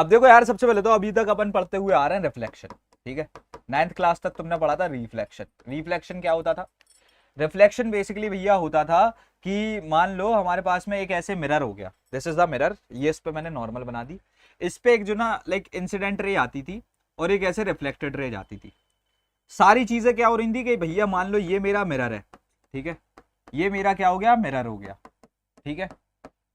अब देखो यार, सबसे पहले तो अभी तक अपन पढ़ते हुए आ रहे हैं रिफ्लेक्शन, ठीक है। 9th क्लास तक तुमने पढ़ा था रिफ्लेक्शन। रिफ्लेक्शन क्या होता था? रिफ्लेक्शन बेसिकली भैया होता था कि मान लो हमारे पास में एक ऐसे मिरर हो गया, दिस इज द मिरर, ये इस पे मैंने नॉर्मल बना दी, इस पे एक जो ना लाइक इंसिडेंट रे आती थी और एक ऐसे रिफ्लेक्टेड रे जाती थी। सारी चीजें क्या हो रही थी कि भैया मान लो ये मेरा मिरर है, ठीक है, ये मेरा क्या हो गया, मिरर हो गया, ठीक है।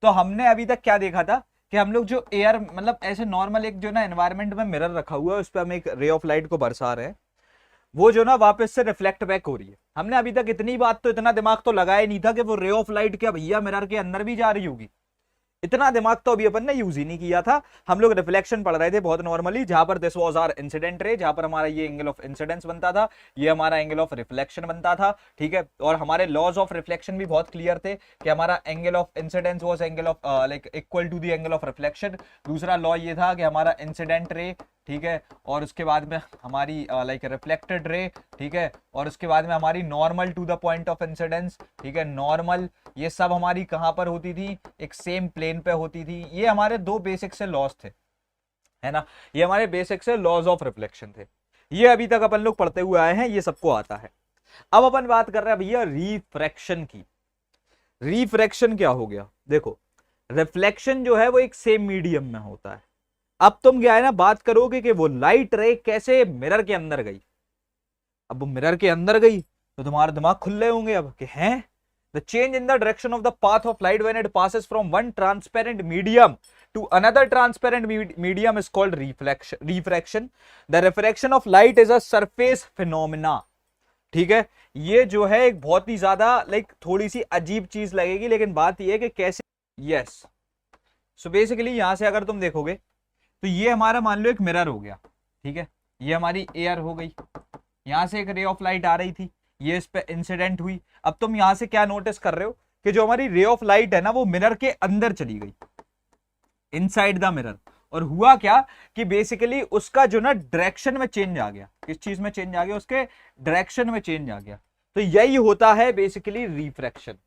तो हमने अभी तक क्या देखा था कि हम लोग जो एयर मतलब ऐसे नॉर्मल एक जो ना एनवायरनमेंट में मिरर रखा हुआ है, उस पर हम एक रे ऑफ लाइट को बरसा रहे हैं, वो जो ना वापस से रिफ्लेक्ट बैक हो रही है। हमने अभी तक इतनी बात तो, इतना दिमाग तो लगाया नहीं था कि वो रे ऑफ लाइट क्या भैया मिरर के अंदर भी जा रही होगी। इतना दिमाग तो अभी अपन ने यूज ही नहीं किया था। हम लोग रिफ्लेक्शन पढ़ रहे थे बहुत नॉर्मली, जहां पर this was our incident ray, जहां पर हमारा ये एंगल ऑफ इंसिडेंस बनता था, ये हमारा एंगल ऑफ रिफ्लेक्शन बनता था, ठीक है। और हमारे लॉज ऑफ रिफ्लेक्शन भी बहुत क्लियर थे कि हमारा angle of incidence was angle of like equal to the angle of reflection. दूसरा लॉ ये था कि हमारा इंसिडेंट रे, ठीक है, और उसके बाद में हमारी लाइक रिफ्लेक्टेड रे, ठीक है, और उसके बाद में हमारी normal to the point of incidence, ठीक है, नॉर्मल, ये सब हमारी कहां पर होती थी, एक सेम प्लेन पे होती थी। ये हमारे दो बेसिक से लॉज थे, है ना, ये हमारे बेसिक से लॉज ऑफ रिफ्लेक्शन थे। ये अभी तक अपन लोग पढ़ते हुए आए हैं, ये सबको आता है। अब अपन बात कर रहे हैं भैया रिफ्रैक्शन की। रिफ्रैक्शन क्या हो गया? देखो, रिफ्लेक्शन जो है वो एक सेम मीडियम में होता है। अब तुम क्या है ना बात करोगे कि वो लाइट रे कैसे मिरर के अंदर गई। अब वो मिरर के अंदर गई तो तुम्हारा दिमाग खुल रहे होंगे अब कि हैं the change in the direction of the path of light when it passes from one transparent medium to another transparent medium is called refraction. The refraction of light is a surface phenomena, ठीक है। ये जो है एक बहुत ही ज्यादा like थोड़ी सी अजीब चीज लगेगी, लेकिन बात यह है कि कैसे, यस, सो बेसिकली यहां से अगर तुम देखोगे तो ये हमारा मान लो एक मिरर हो गया, ठीक है, ये हमारी एयर हो गई, यहां से एक रे ऑफ लाइट आ रही थी, ये इस पे इंसिडेंट हुई। अब तुम यहां से क्या नोटिस कर रहे हो कि जो हमारी रे ऑफ लाइट है ना वो मिरर के अंदर चली गई, इनसाइड द मिरर। और हुआ क्या कि बेसिकली उसका जो ना डायरेक्शन में चेंज आ गया। किस चीज में चेंज आ गया? उसके डायरेक्शन में चेंज आ गया। तो यही होता है बेसिकली रिफ्रैक्शन,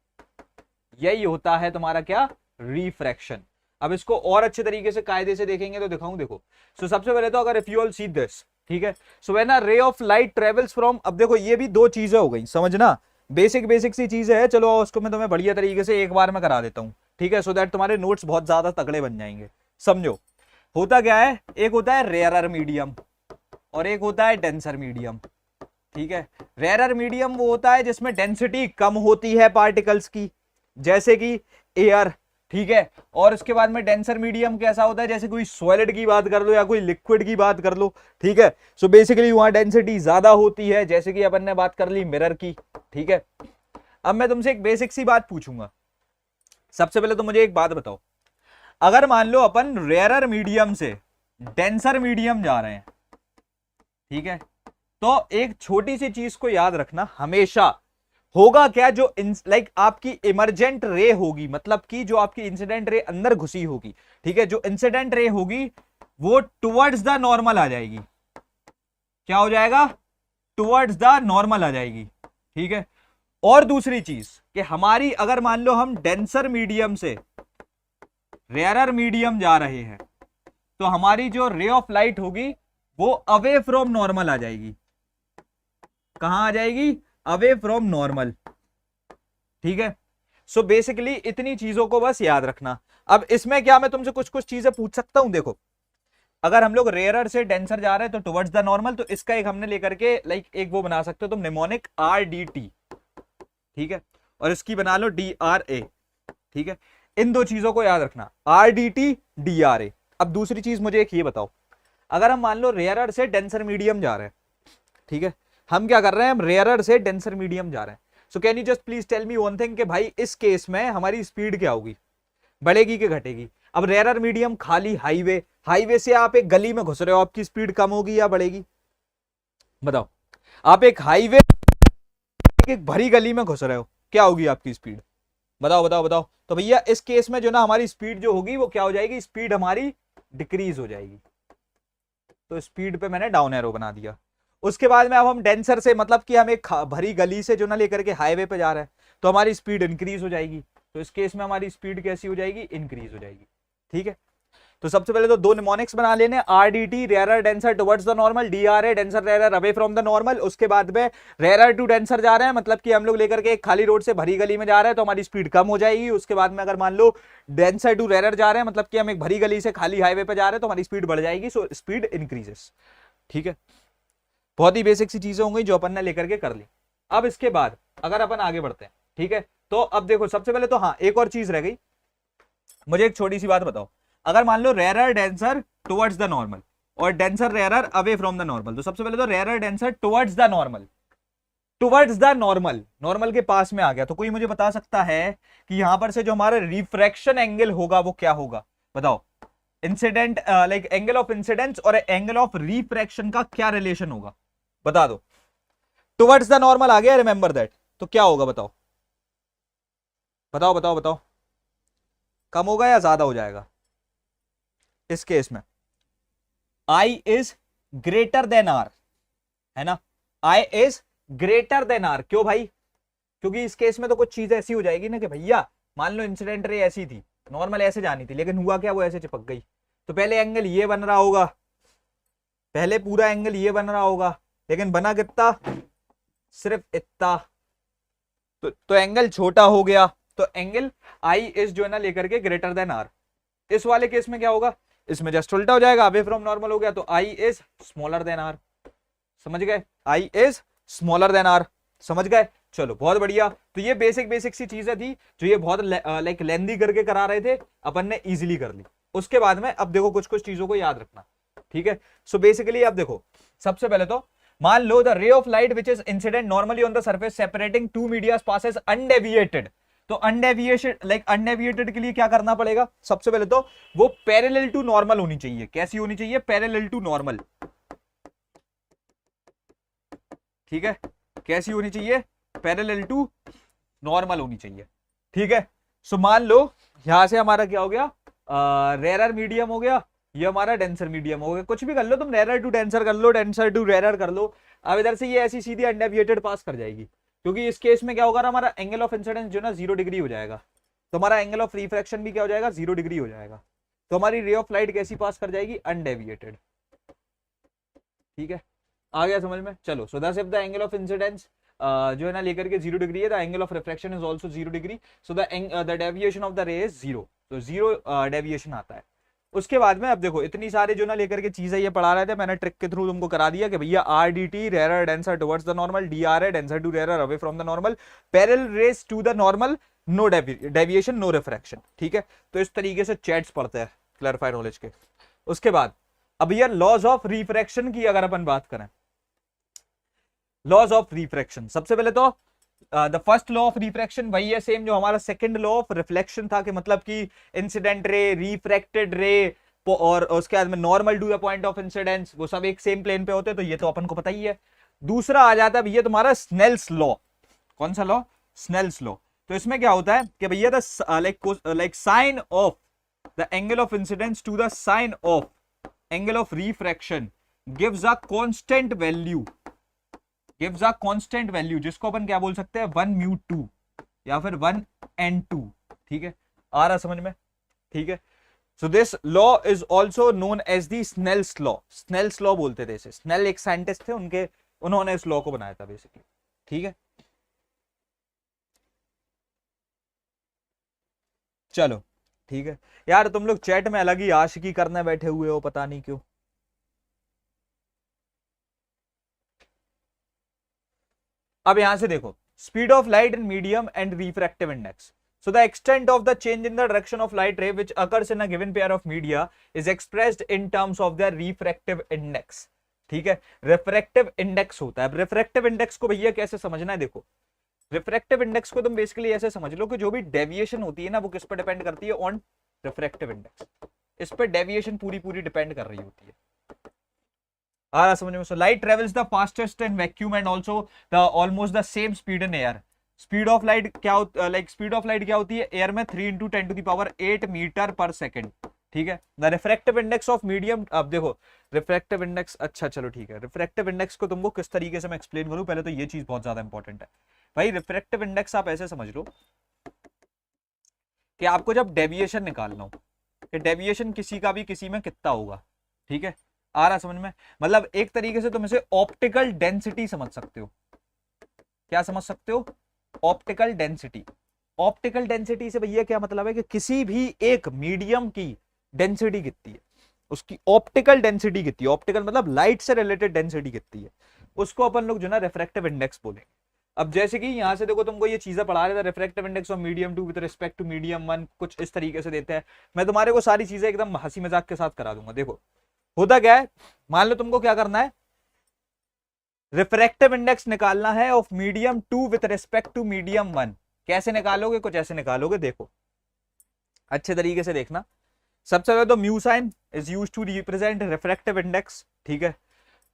यही होता है तुम्हारा क्या, रिफ्रैक्शन। अब इसको और अच्छे तरीके से कायदे से देखेंगे तो दिखाऊं, देखो। सो सबसे पहले तो अगर if you all see this, ठीक है, सो when a ray of light travels from, अब देखो ये भी दो चीजें हो गई, समझना, बेसिक सी चीजें है। चलो उसको मैं तुम्हें बढ़िया तरीके से एक बार में करा देता हूं, ठीक है, सो दैट तुम्हारे नोट्स बहुत ज्यादा तगड़े बन जाएंगे। समझो, होता क्या है, एक होता है रेयरर मीडियम और एक होता है डेंसर मीडियम, ठीक है। रेयरर मीडियम वो होता है जिसमें डेंसिटी कम होती है पार्टिकल्स की, जैसे कि एयर, ठीक है। और उसके बाद में डेंसर मीडियम कैसा होता है, जैसे कोई सॉलिड की बात कर लो या कोई लिक्विड की बात कर लो, ठीक है। सो बेसिकली वहां डेंसिटी ज्यादा होती है, जैसे कि अपन ने बात कर ली मिरर की, ठीक है। अब मैं तुमसे एक बेसिक सी बात पूछूंगा। सबसे पहले तो मुझे एक बात बताओ, अगर मान लो अपन रेयरर मीडियम से डेंसर मीडियम जा रहे हैं, ठीक है, तो एक छोटी सी चीज को याद रखना हमेशा, होगा क्या, जो लाइक आपकी इमरजेंट रे होगी, मतलब कि जो आपकी इंसिडेंट रे अंदर घुसी होगी, ठीक है, जो इंसिडेंट रे होगी वो टुवर्ड्स द नॉर्मल आ जाएगी। क्या हो जाएगा? टुवर्ड्स द नॉर्मल आ जाएगी, ठीक है। और दूसरी चीज कि हमारी अगर मान लो हम डेंसर मीडियम से रेयरर मीडियम जा रहे हैं, तो हमारी जो रे ऑफ लाइट होगी वो अवे फ्रॉम नॉर्मल आ जाएगी। कहां आ जाएगी? अवे फ्रॉम नॉर्मल, ठीक है। सो बेसिकली इतनी चीजों को बस याद रखना। अब इसमें क्या मैं तुमसे कुछ कुछ चीजें पूछ सकता हूं? देखो, अगर हम लोग रेयरर से डेंसर जा रहे हैं तो टुवर्ड्स द नॉर्मल, तो इसका एक हमने लेकर के लाइक एक वो बना सकते हो तुम निमोनिक RDT, ठीक है, और इसकी बना लो DRA, ठीक है। इन दो चीजों को याद रखना, RDT DRA। अब दूसरी चीज मुझे एक ये बताओ, अगर हम मान लो रेयरर से डेंसर मीडियम जा रहे हैं, ठीक है, हम क्या कर रहे हैं, हम रेयरर से डेंसर मीडियम जा रहे हैं। So can you just please tell me one thing कि भाई इस केस में हमारी स्पीड क्या होगी, बढ़ेगी कि घटेगी? अब रेयरर मीडियम खाली हाईवे, हाईवे से आप एक गली में घुस रहे हो, आपकी स्पीड कम होगी या बढ़ेगी? बताओ, आप एक हाईवे एक भरी गली में घुस रहे हो, क्या होगी आपकी स्पीड? बताओ बताओ बताओ। तो भैया इस केस में जो ना हमारी स्पीड जो होगी वो क्या हो जाएगी, स्पीड हमारी डिक्रीज हो जाएगी। तो स्पीड पे मैंने डाउन एरो बना दिया। उसके बाद में अब हम डेंसर से, मतलब कि हम एक भरी गली से जो ना लेकर के हाईवे पे जा रहे हैं, तो हमारी स्पीड इंक्रीज हो जाएगी। तो इस केस में हमारी स्पीड कैसी हो जाएगी, इंक्रीज हो जाएगी, ठीक है। तो सबसे पहले तो दो निमोनिक्स बना लेने, RDT rare denser towards the normal, DRA denser rare away from the normal. उसके बाद में रेयर टू डेंसर जा रहे हैं, मतलब कि हम लोग लेकर के एक खाली रोड से भरी गली में जा रहे हैं तो हमारी स्पीड कम हो जाएगी। उसके बाद में अगर मान लो डेंसर टू रेयर जा रहे हैं, मतलब कि हम एक भरी गली से खाली हाईवे पे जा रहे हैं तो हमारी स्पीड बढ़ जाएगी, सो स्पीड इंक्रीजेस। ठीक है, बहुत ही बेसिक सी चीजें होंगी जो अपन ने लेकर के कर ली। अब इसके बाद अगर अपन आगे बढ़ते हैं, ठीक है, तो अब देखो सबसे पहले तो हाँ एक और चीज रह गई, मुझे एक छोटी सी बात बताओ, अगर मान लो rare denser towards the normal और denser rare away from the normal, तो सबसे पहले तो rare denser towards the normal, towards the normal, normal के पास में आ गया, तो कोई मुझे बता सकता है कि यहां पर से जो हमारा रिफ्रैक्शन एंगल होगा वो क्या होगा? बताओ, incident like angle of incidence और एंगल ऑफ रिफ्रैक्शन का क्या रिलेशन होगा? बता दो। टुवर्ड्स द नॉर्मल आ गया, रिमेंबर दैट, तो क्या होगा बताओ बताओ बताओ बताओ, कम होगा या ज्यादा हो जाएगा इस केस में? I is greater then R, है ना, I is greater then R। क्यों भाई? क्योंकि इस केस में तो कुछ चीज ऐसी हो जाएगी ना कि भैया मान लो इंसिडेंट रे ऐसी थी, नॉर्मल ऐसे जानी थी, लेकिन हुआ क्या, वो ऐसे चिपक गई, तो पहले एंगल ये बन रहा होगा, पहले पूरा एंगल ये बन रहा होगा, लेकिन बना कितना? सिर्फ इतना, तो एंगल छोटा हो गया, तो एंगल I इज जो है ना लेकर के ग्रेटर देन R। इस वाले केस में क्या होगा? इसमें जस्ट उल्टा हो जाएगा, अवे फ्रॉम नॉर्मल हो गया, तो I is smaller than R। समझ गए? I is smaller than R, समझ गए? चलो बहुत बढ़िया। तो ये बेसिक बेसिक सी चीजें थी जो ये बहुत लाइक लेंदी करके करा रहे थे, अपन ने इजीली कर ली। उसके बाद में अब देखो कुछ कुछ चीजों को याद रखना, ठीक है। सो बेसिकली अब देखो, सबसे पहले तो मान लो the ray of light which is incident normally on the surface separating two medias passes undeviated. तो अनडेविएशन लाइक अनडेविएटेड के लिए क्या करना पड़ेगा? सबसे पहले तो वो पैरेलल टू नॉर्मल होनी चाहिए। कैसी होनी चाहिए? Parallel to normal. ठीक है, कैसी होनी चाहिए? पैरेलल टू नॉर्मल होनी चाहिए। ठीक है, सो मान लो यहां से हमारा क्या हो गया, रेरर मीडियम हो गया, ये हमारा डेंसर मीडियम हो गया। कुछ भी कर लो तुम, रेरर टू डेंसर कर लो, डेंसर टू रेरर कर लो। अब इधर से ये ऐसी सीधी अनडेविएटेड पास कर जाएगी, क्योंकि इस केस में क्या होगा, हमारा एंगल ऑफ इंसिडेंस जो ना 0 डिग्री हो जाएगा, तो हमारा एंगल ऑफ रिफ्रैक्शन भी क्या हो जाएगा? 0 डिग्री हो जाएगा। तो हमारी रे ऑफ लाइट कैसी पास कर जाएगी? अनडेविएटेड। ठीक है, आ गया समझ में? चलो, so that's if the angle of incidence जो है ना लेकर के 0 डिग्री है, the angle of refraction is also 0 degree, so the deviation of the ray is 0, तो 0 डेविएशन आता है। उसके बाद में अब देखो इतनी सारे जो ना लेकर के चीजें ये पढ़ा रहे थे, मैंने ट्रिक के थ्रू तुमको करा दिया कि भैया RDT rare denser towards the normal, DRA denser to rare away from the normal, parallel rays to the normal, no deviation no refraction. ठीक है, तो इस तरीके से चैट्स पढ़ते हैं क्लैरिफाइड नॉलेज के। उसके बाद अब यार लॉज ऑफ रिफ्रैक्शन की अगर अपन बात करें, लॉज ऑफ रिफ्रैक्शन, सबसे पहले तो the first law of refraction वही है सेम जो हमारा सेकंड लॉ ऑफ रिफ्लेक्शन था, कि मतलब कि इंसिडेंट रे, रिफ्रैक्टेड रे और उसके बाद में normal to the point of incidence, वो सब एक सेम प्लेन पे होते हैं, तो ये तो अपन को पता ही है। दूसरा आ जाता है भैया तुम्हारा स्नेल्स लॉ। कौन सा लॉ? Snell's law. तो इसमें क्या होता है कि भैया the like sine of the angle of incidence to the sine of angle of refraction gives a constant value, gives a constant value, जिसको अपन क्या बोल सकते हैं? 1μ2 या फिर 1n2। ठीक है, आ रहा समझ में? ठीक है, so this law is also known as the Snell's law. Snell's law बोलते थे इसे, स्नेल एक साइंटिस्ट थे, उन्होंने इस लॉ को बनाया था बेसिकली। ठीक है, चलो ठीक है यार, तुम लोग चैट में अलग ही आशिकी करने बैठे हुए हो, पता नहीं क्यों। अब यहां से देखो, speed of light in medium and refractive index. So the extent of the change in the direction of light ray which occurs in a given pair of media is expressed in terms of their refractive index. ठीक है, refractive index होता है। Refractive index को भैया कैसे समझना है? देखो, रिफ्रैक्टिव इंडेक्स को तुम बेसिकली ऐसे समझ लो कि जो भी डेविएशन होती है ना, वो किस पर डिपेंड करती है? On refractive index. इस पर डेविएशन पूरी पूरी डिपेंड कर रही होती है। आ रहा समझ में? So light travels the fastest in vacuum and also the almost the same speed in air. Speed of light क्या लाइक स्पीड ऑफ लाइट क्या होती है? एयर में 3 × 10⁸ मीटर पर सेकेंड। ठीक है, the refractive index of medium. अब देखो रिफ्रैक्टिव इंडेक्स, अच्छा चलो ठीक है, रिफ्रैक्टिव इंडेक्स को तुमको किस तरीके से मैं एक्सप्लेन करूं? पहले तो ये चीज बहुत ज्यादा इंपॉर्टेंट है भाई। रिफ्रैक्टिव इंडेक्स आप ऐसे समझ लो कि आपको जब डेविएशन निकालना हो, कि डेविएशन किसी का भी किसी में कितना होगा, ठीक है, आ रहा समझ में। मतलब एक तरीके से तुम इसे ऑप्टिकल डेंसिटी समझ सकते हो। क्या समझ सकते हो? Optical density. ऑप्टिकल डेंसिटी से भैया क्या मतलब है कि किसी भी एक मीडियम की डेंसिटी कितनी है, उसकी ऑप्टिकल डेंसिटी कितनी है, ऑप्टिकल मतलब लाइट से रिलेटेड डेंसिटी कितनी है, उसको अपन लोग जो ना रिफ्रैक्टिव इंडेक्स बोलेंगे। अब जैसे कि यहां से देखो तुमको ये चीजें पढ़ा रहे थे, refractive index of medium 2 with respect to medium 1, कुछ इस तरीके से देते हैं। मैं तुम्हारे को सारी चीजें एकदम हंसी मजाक के साथ करा दूंगा। देखो होता क्या है, मान लो तुमको क्या करना है, रिफ्रैक्टिव इंडेक्स निकालना है of medium 2 with respect to medium 1। कैसे निकालोगे? कुछ ऐसे निकालोगे, देखो अच्छे तरीके से देखना। सबसे पहले तो mu sign is used to represent refractive index, ठीक है।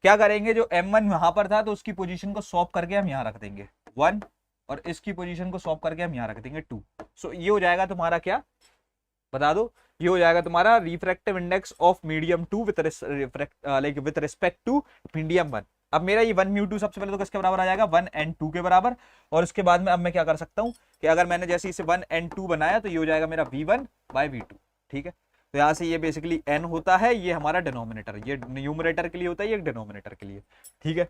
क्या करेंगे, जो m1 वहां पर था तो उसकी पोजीशन को स्वैप करके हम यहां रख देंगे 1, और इसकी पोजीशन को स्वैप करके हम यहां रख देंगे 2। सो ये हो जाएगा तुम्हारा क्या, बता दो, ये हो जाएगा तुम्हारा refractive index of medium 2 with respect to medium 1। अब मेरा ये 1 म्यू 2 सबसे पहले तो किसके बराबर आ जाएगा, 1 and 2 के बराबर। और उसके बाद में अब मैं क्या कर सकता हूं कि अगर मैंने जैसे इसे 1 and 2 बनाया तो ये हो जाएगा मेरा v1 by v2, ठीक है। तो यहाँ से ये बेसिकली n होता है, ये हमारा डिनोमिनेटर, ये न्यूमरेटर के लिए होता है, ये डिनोमिनेटर के लिए, ठीक है।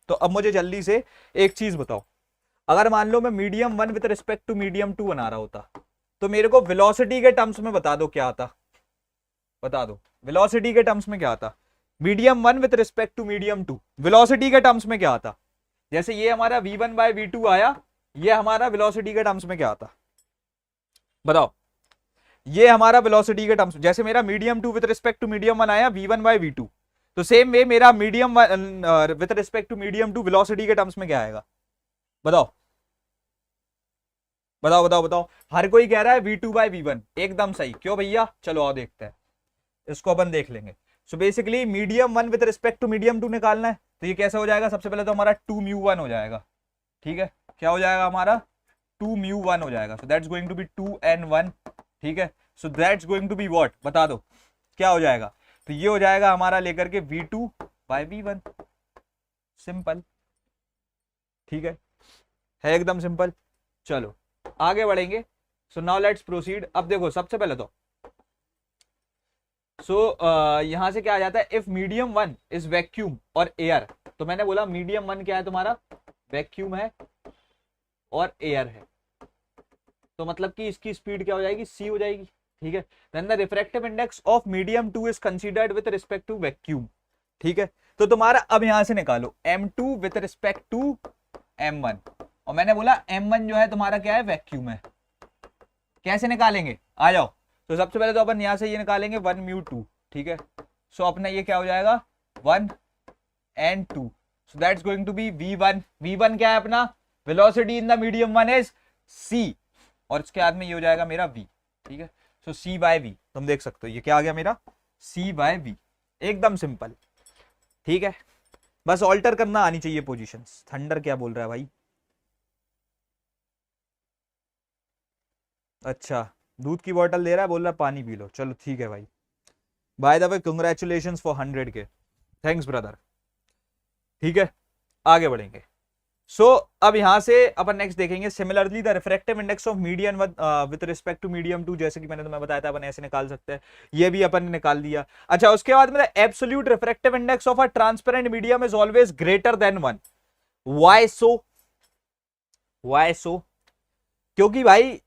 तो अब मुझे जल्दी से एक चीज बताओ, अगर मान लो मैं medium 1 with respect to medium 2 बना रहा होता तो मेरे को वेलोसिटी के टर्म्स में बता दो क्या आता, बता दो वेलोसिटी के टर्म्स में क्या आता, medium 1 with respect to medium 2 velocity के टर्म्स में क्या आता। जैसे ये हमारा v1 by v2 आया, ये हमारा वेलोसिटी के टर्म्स में क्या आता, बताओ। ये हमारा वेलोसिटी के टर्म्स, जैसे मेरा medium 2 with respect to medium 1 आया v1 by v2, तो सेम वे मेरा medium with respect to medium 2 velocity के टर्म्स में क्या आएगा, बताओ बताओ बताओ बताओ। हर कोई कह रहा है v2 by v1, एकदम सही, क्यों भैया, चलो आओ देखते हैं, इसको अपन देख लेंगे। So basically medium 1 with respect to medium 2 निकालना है, तो ये कैसे हो जाएगा, सबसे पहले तो हमारा 2 म्यू 1 हो जाएगा, ठीक है। क्या हो जाएगा हमारा, 2 म्यू 1 हो जाएगा। So that's going to be 2 and 1, ठीक है। So that's going to be what, बता दो क्या हो जाएगा। तो ये हो जाएगा हमारा लेकर के v2 by v1, सिंपल, ठीक है एकदम सिंपल। चलो आगे बढ़ेंगे। So now let's proceed. अब देखो सबसे पहले तो यहां से क्या आ जाता है, इफ मीडियम 1 इज वैक्यूम और एयर, तो मैंने बोला मीडियम 1 क्या है तुम्हारा, वैक्यूम है और एयर है, तो मतलब कि इसकी स्पीड क्या हो जाएगी, c हो जाएगी, ठीक है। Then the refractive index of medium 2 is considered with respect to vacuum, ठीक है। तो तुम्हारा अब यहां से निकालो m2 with respect to m1, और मैंने बोला m1 जो है तुम्हारा क्या है, वैक्यूम है। कैसे निकालेंगे, आ जाओ। तो सबसे पहले तो अपन यहां से ये निकालेंगे 1 म्यू 2, ठीक है। सो अपना ये क्या हो जाएगा, 1 and 2, so that's going to be v1। v1 क्या है अपना, velocity in the medium 1 is c, और इसके बाद में ये हो जाएगा मेरा v, ठीक है। सो c by v, तुम देख सकते हो ये क्या आ गया मेरा, c by v, एकदम सिंपल, ठीक है। बस ऑल्टर करना आनी चाहिए पोजीशंस। थंडर क्या बोल रहा है भाई, अच्छा दूध की बोतल दे रहा है, बोल रहा है पानी पी लो, चलो ठीक है भाई। By the way congratulations for 100 के, थैंक्स ब्रदर, ठीक है। आगे बढ़ेंगे। अब यहां से अपन नेक्स्ट देखेंगे, similarly the refractive index of medium with respect to medium 2, जैसे कि मैंने तुम्हें बताया था अपन ऐसे निकाल सकते हैं, ये भी अपन ने निकाल दिया। अच्छा उसके बाद में absolute refractive index of a transparent medium is always greater than 1। Why so, why so, क्योंकि भाई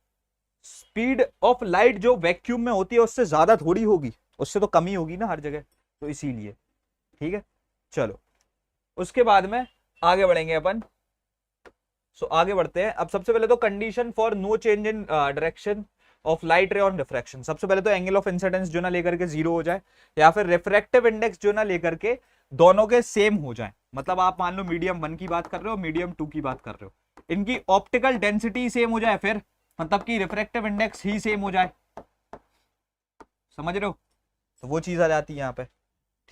स्पीड ऑफ लाइट जो वैक्यूम में होती है उससे ज्यादा थोड़ी होगी, उससे तो कम ही होगी ना हर जगह, तो इसीलिए, ठीक है। चलो उसके बाद में आगे बढ़ेंगे अपन। आगे बढ़ते हैं। अब सबसे पहले तो condition for no change in direction of light ray on refraction, सबसे पहले तो एंगल ऑफ इंसिडेंस जो ना लेकर के 0 हो जाए, या फिर रिफ्रैक्टिव इंडेक्स जो ना लेकर के दोनों के सेम हो जाए। मतलब आप मान लो मीडियम 1 की बात कर रहे हो, मीडियम 2 की बात कर रहे हो, इनकी ऑप्टिकल डेंसिटी सेम हो जाए, फिर मतलब कि रिफ्रैक्टिव इंडेक्स ही सेम हो जाए, समझ रहे हो, तो वो चीज आ जाती है यहाँ पे,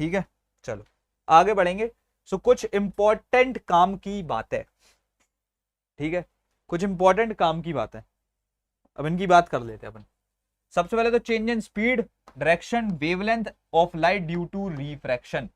ठीक है। चलो आगे बढ़ेंगे। कुछ इंपॉर्टेंट काम की बात है, ठीक है, कुछ इंपॉर्टेंट काम की बात है, अब इनकी बात कर लेते हैं अपन। सबसे पहले तो change in speed, direction, wavelength of light due to refraction.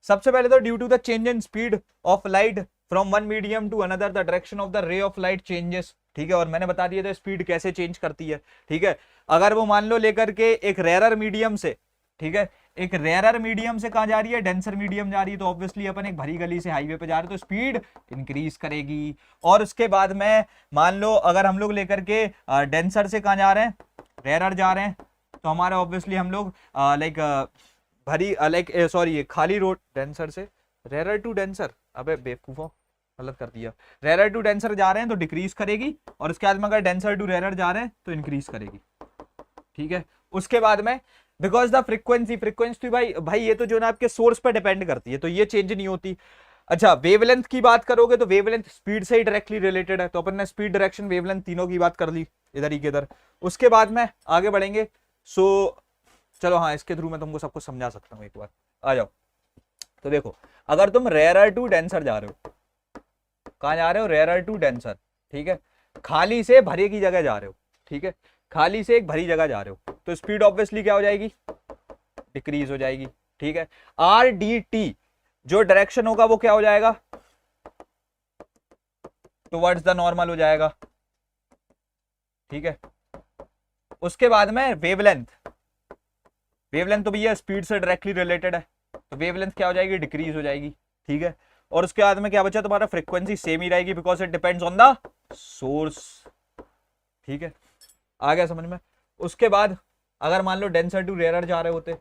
सबसे पहले तो due to the change in speed of light from one medium to another the direction of the ray of light changes, ठीक है, और मैंने बता दिया था स्पीड कैसे चेंज करती है, ठीक है। अगर वो मान लो लेकर के एक रेयरर मीडियम से, ठीक है, एक रेयरर मीडियम से कहाँ जा रही है, डेंसर मीडियम जा रही है, तो ऑब्वियसली अपन एक भरी गली से हाईवे पे जा रहे हैं तो स्पीड इंक्रीज करेगी। और उसके बाद में मान लो अगर हम लोग लेकर के डेंसर से कहाँ जा रहे हैं, रेयरर जा रहे हैं, तो हमारा ऑब्वियसली हम लोग लाइक भरी लाइक सॉरी खाली रोड, डेंसर से रेयरर टू डेंसर, अबे बेवकूफो गलत कर दिया, रेयरर टू डेंसर जा रहे हैं तो डिक्रीज करेगी, और उसके बाद में अगर डेंसर टू रेयरर जा रहे हैं तो इंक्रीज करेगी, ठीक है। उसके बाद में बिकॉज द फ्रीक्वेंसी भाई भाई ये तो जो ना आपके सोर्स पर डिपेंड करती है, तो ये चेंज नहीं होती। अच्छा, वेवलेंथ की बात करोगे तो वेवलेंथ स्पीड से ही डायरेक्टली रिलेटेड है, तो अपन ने स्पीड, डायरेक्शन, वेवलेंथ तीनों की बात कर ली इधर ही के इधर। उसके बाद में आगे बढ़ेंगे। सो चलो हाँ, इसके थ्रू मैं तुमको सब कुछ समझा सकता हूँ, एक बार आ जाओ। तो देखो, अगर तुम रेयरर टू डेंसर जा रहे हो, कहाँ जा रहे हो, रेयरर टू डेंसर, ठीक है, खाली से भरे की जगह जा रहे हो, ठीक है, खाली से एक भरी जगह जा रहे हो, तो स्पीड ऑब्वियसली क्या हो जाएगी, डिक्रीज हो जाएगी, ठीक है। आर डी टी जो डायरेक्शन होगा वो क्या हो जाएगा, टुवर्ड्स द नॉर्मल हो जाएगा, ठीक है। उसके बाद में वेवलेंथ, वेवलेंथ तो भैया स्पीड से डायरेक्टली रिलेटेड है, तो वेवलेंथ क्या हो जाएगी, डिक्रीज हो जाएगी, ठीक है। और उसके बाद में क्या बचा तुम्हारा, फ्रीक्वेंसी सेम ही रहेगी because it depends on the source, ठीक है, आ गया समझ में। उसके बाद अगर मान लो डेंसर टू रेयरर जा रहे होते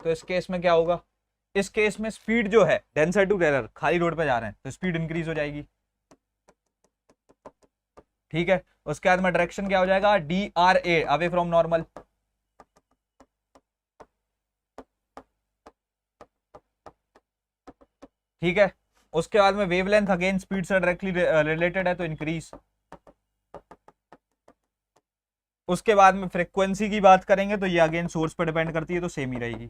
तो इस केस में क्या होगा, इस केस में स्पीड जो है डेंसर टू रेयरर, खाली रोड पे जा रहे हैं तो स्पीड इंक्रीज हो जाएगी, ठीक है। उसके बाद में डायरेक्शन क्या हो जाएगा, D R A, away from normal, ठीक है। उसके बाद में वेवलेंथ अगेन स्पीड से डायरेक्टली रिलेटेड है तो इंक्रीज। उसके बाद में फ्रीक्वेंसी की बात करेंगे तो ये अगेन सोर्स पर डिपेंड करती है, तो सेम ही रहेगी,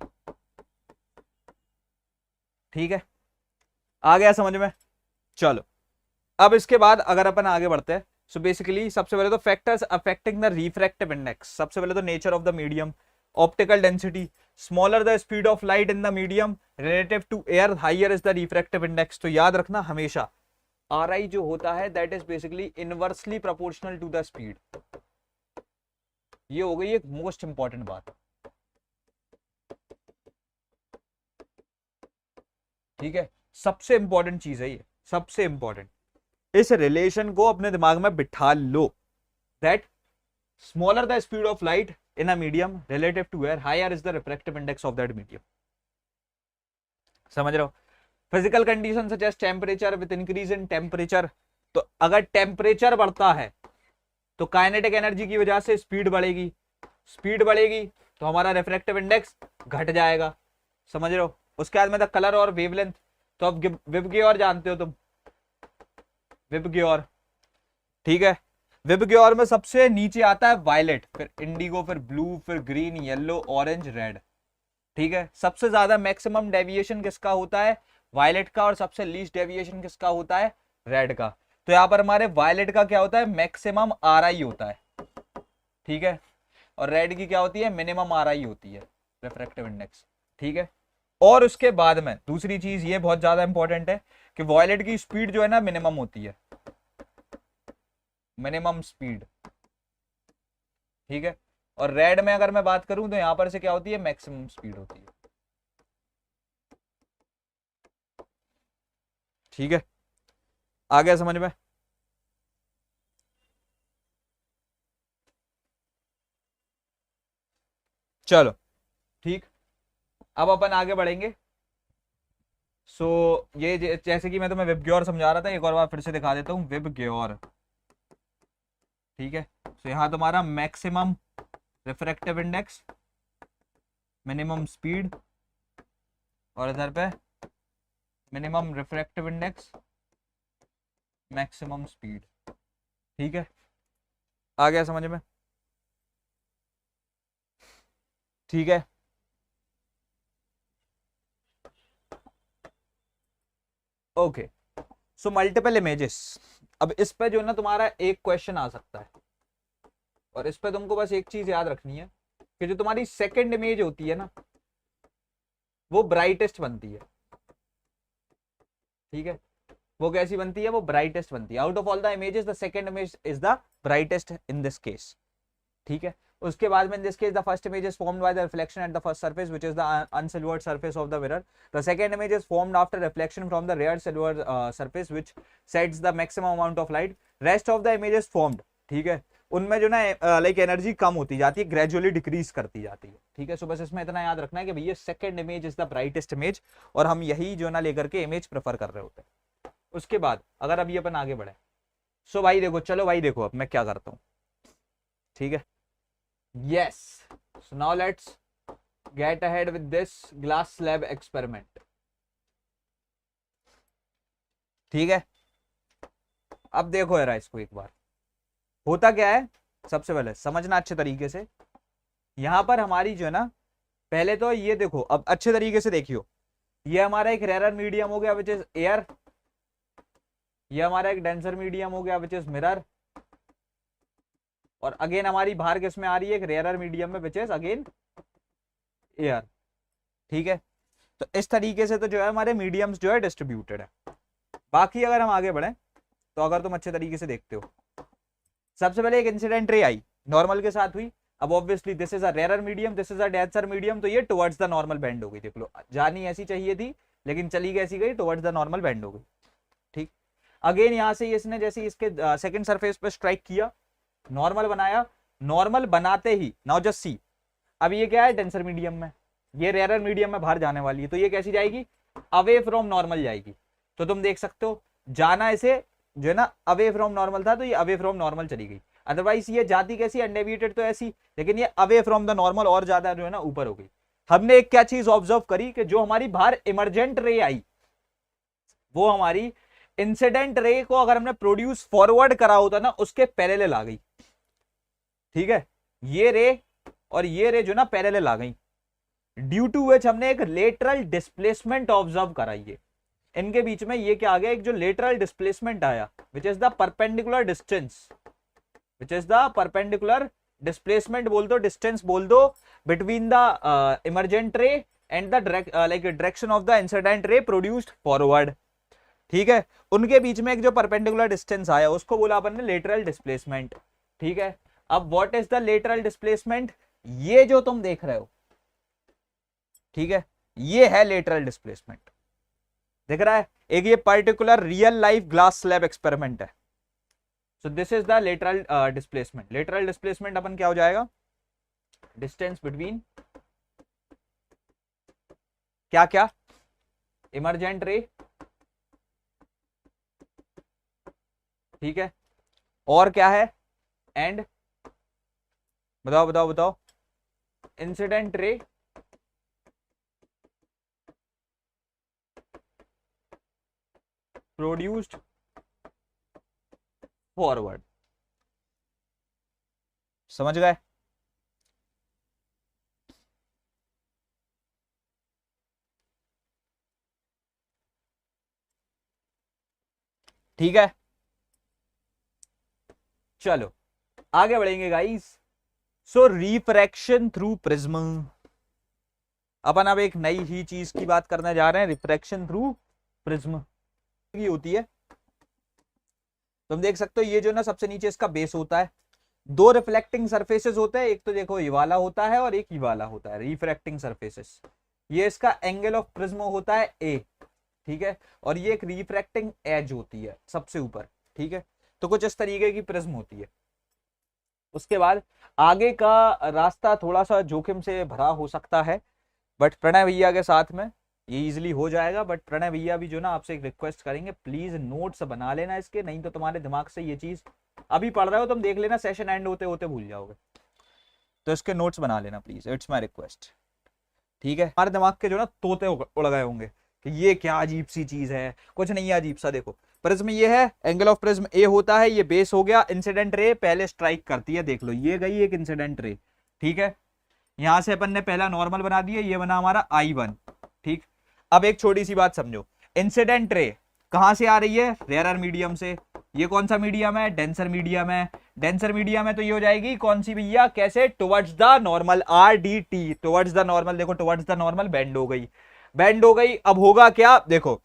ठीक है, आ गया समझ में। चलो अब इसके बाद अगर अपन आगे बढ़ते हैं, सो बेसिकली सबसे पहले तो factors affecting the refractive index, सबसे पहले तो nature of the medium, optical density, smaller the speed of light in the medium relative to air, higher is the refractive index. तो याद रखना हमेशा आर आई जो होता है that is basically inversely proportional to the speed, ये हो गई एक मोस्ट इंपॉर्टेंट बात, ठीक है, सबसे इंपॉर्टेंट चीज है ये, सबसे इंपॉर्टेंट, इस रिलेशन को अपने दिमाग में बिठा लो, that smaller the speed of light in a medium relative to air, higher is the refractive index of that medium, समझ रहे हो। Physical condition such as temperature, with increase in temperature, तो अगर टेम्परेचर बढ़ता है तो काइनेटिक एनर्जी की वजह से स्पीड बढ़ेगी, स्पीड बढ़ेगी तो हमारा रिफ्रैक्टिव इंडेक्स घट जाएगा, समझ रहे हो। उसके बाद में द कलर और वेवलेंथ, तो अब विबग्योर जानते हो तुम, विबग्योर, ठीक है, विबग्योर में सबसे नीचे आता है वायलेट, फिर इंडिगो, फिर ब्लू, फिर ग्रीन, येलो, ऑरेंज, रेड, ठीक है। सबसे ज्यादा मैक्सिमम डेविएशन किसका होता है, वायलेट का, और सबसे लीस्ट डेविएशन किसका होता है, रेड का। तो यहां पर हमारे वायलेट का क्या होता है, मैक्सिमम आर आई होता है, ठीक है, और रेड की क्या होती है, मिनिमम आर आई होती है, रिफ्रैक्टिव इंडेक्स, ठीक है। और उसके बाद में दूसरी चीज ये बहुत ज्यादा इंपॉर्टेंट है कि वायलेट की स्पीड जो है ना मिनिमम होती है, मिनिमम स्पीड, ठीक है, और रेड में अगर मैं बात करूं तो यहां पर से क्या होती है, मैक्सिमम स्पीड होती है, ठीक है, आ गया समझ में। चलो ठीक, अब अपन आगे बढ़ेंगे। सो ये जैसे कि मैं तुम्हें विबग्योर समझा रहा था, एक और बार फिर से दिखा देता हूँ, विबग्योर, ठीक है। तो यहां तुम्हारा maximum refractive index, minimum speed, और इधर पे minimum refractive index, maximum speed, ठीक है, आ गया समझ में, ठीक है। ओके, सो मल्टीपल इमेजेस, अब इस पे जो ना तुम्हारा एक क्वेश्चन आ सकता है, और इस पे तुमको बस एक चीज याद रखनी है कि जो तुम्हारी सेकंड इमेज होती है ना वो ब्राइटेस्ट बनती है, ठीक है, वो कैसी बनती है, वो ब्राइटेस्ट बनती है। Out of all the images the second image is the brightest in this case. ठीक है, उसके बाद में in this case the first image is formed by the reflection at the first surface which is the unsilvered surface of the mirror. The second image is formed after reflection from the rare silver surface which sets the maximum amount of light. Rest of the images formed, ठीक है, उनमें जो ना like energy कम होती जाती है, gradually decrease करती जाती है। ठीक है, सो बस इसमें इतना याद रखना है कि भैया second image is the brightest image, और हम यही जो ना लेकर के इमेज प्रेफर कर रहे होते हैं। उसके बाद अगर अभी अपन आगे बढ़े, सो भाई देखो, चलो भाई देखो अब मैं क्या करता हूँ। ठीक है, yes, so now let's get ahead with this glass slab experiment. ठीक है, अब देखो यार इसको एक बार, होता क्या है, सबसे पहले समझना अच्छे तरीके से। यहां पर हमारी जो है ना, पहले तो ये देखो, अब अच्छे तरीके से देखियो, ये हमारा एक रेयर मीडियम हो गया विच इज एयर, ये हमारा एक डेंसर मीडियम हो गया विच इज मिरर, और अगेन हमारी बाहर किस में आ रही है, एक रेयर मीडियम में विच इज अगेन एयर। ठीक है, तो इस तरीके से तो जो है हमारे मीडियम्स जो है डिस्ट्रीब्यूटेड है। बाकी अगर हम आगे बढ़े, तो अगर तुम अच्छे तरीके से देखते हो, सबसे पहले एक इंसिडेंट रे आई, नॉर्मल के साथ हुई। अब obviously this is a rare medium, this is a denser medium, तो ये टुवर्ड्स द नॉर्मल बेंड हो गई। देख लो, जानी ऐसी चाहिए थी लेकिन चली कैसी गई, टुवर्ड्स द नॉर्मल बेंड हो गई। ठीक, अगेन यहां से इसने जैसे इसके सेकंड सरफेस पे स्ट्राइक किया, नॉर्मल बनाया, नॉर्मल बनाते ही नाउ जस्ट सी, अब ये क्या है, डेंसर मीडियम में, ये रेयर मीडियम में बाहर जाने वाली है, तो ये कैसी जाएगी, अवे फ्रॉम नॉर्मल जाएगी। तो तुम देख सकते हो, जाना इसे जो है ना अवे फ्रॉम नॉर्मल था, तो ये अवे फ्रॉम नॉर्मल चली गई। अदरवाइज ये जाती कैसी, अनडेविएटेड तो ऐसी, लेकिन ये अवे फ्रॉम द नॉर्मल और ज्यादा जो है ना ऊपर हो गई। हमने एक क्या चीज ऑब्जर्व करी कि जो हमारी बाहर इमरजेंट रे आई, वो हमारी इंसिडेंट रे को अगर हमने प्रोड्यूस फॉरवर्ड करा होता ना, उसके पैरेलल आ गई। ठीक है, ये रे और ये रे जो ना पैरेलल आ गई, ड्यू टू विच हमने एक लेटरल डिस्प्लेसमेंट ऑब्जर्व कराई है। इनके बीच में ये क्या आ गया, एक जो लेटरल डिस्प्लेसमेंट आया which is the perpendicular distance, which is the perpendicular displacement बोल दो, डिस्टेंस बोल दो, between the emergent ray and the like direction of the incident ray produced forward. ठीक है, उनके बीच में एक जो परपेंडिकुलर डिस्टेंस आया, उसको बोला अपन ने लेटरल डिस्प्लेसमेंट। ठीक है, अब what is the lateral displacement, ये जो तुम देख रहे हो, ठीक है, ये है लेटरल डिस्प्लेसमेंट, दिख रहा है। एक ये particular real life glass slab experiment है, so this is the lateral displacement. Lateral displacement अपन क्या हो जाएगा, डिस्टेंस बिटवीन क्या क्या, इमरजेंट रे, ठीक है, और क्या है, एंड बताओ बताओ बताओ, इंसिडेंट रे प्रोड्यूस्ड फॉरवर्ड। समझ गए? ठीक है, चलो आगे बढ़ेंगे गाइस। सो रिफ्रैक्शन थ्रू प्रिज्म, अपन अब एक नई ही चीज की बात करने जा रहे हैं, रिफ्रैक्शन थ्रू प्रिज्म की होती है। तुम देख सकते हो, ये जो ना सबसे नीचे इसका बेस होता है, दो रिफ्लेक्टिंग सरफेसेस होते हैं, एक तो देखो ये वाला होता है और एक ये वाला होता है, रिफ्रैक्टिंग सरफेसेस। ये इसका एंगल ऑफ प्रिज्म होता है ए, ठीक है, और ये एक रिफ्रैक्टिंग एज होती है सबसे ऊपर। ठीक है, तो कुछ इस तरीके की प्रिज्म होती है। उसके बाद आगे का रास्ता थोड़ा सा जोखिम से भरा हो सकता है, बट प्रणय भैया के साथ में ये इजीली हो जाएगा। बट प्रणय भैया भी जो ना आपसे एक रिक्वेस्ट करेंगे, प्लीज नोट्स बना लेना इसके, नहीं तो तुम्हारे दिमाग से ये चीज अभी पढ़ रहे हो तुम, देख लेना सेशन एंड होते होते भूल जाओगे, तो इसके नोट्स बना लेना प्लीज, इट्स माय रिक्वेस्ट। ठीक है, हमारे दिमाग के जो ना तोते उड़ गए होंगे कि ये क्या अजीब सी चीज है, कुछ नहीं है अजीब सा। देखो प्रिज्म ये है, एंगल ऑफ प्रिज्म ए होता है, ये बेस हो गया, इंसिडेंट रे पहले स्ट्राइक करती है, देख लो ये गई एक इंसिडेंट रे। ठीक है, यहां से अपन ने पहला नॉर्मल बना दिया, ये बना हमारा I1। ठीक, अब एक छोटी सी बात समझो, इंसिडेंट रे कहां से आ रही है, रेयर मीडियम से। ये कौन सा मीडियम है, डेंसर मीडियम है। डेंसर मीडियम है तो ये हो जाएगी कौन सी भैया, कैसे, towards the normal, RDT, towards the normal. देखो टुवर्ड्स द नॉर्मल बेंड हो गई, बेंड हो गई। अब होगा क्या, देखो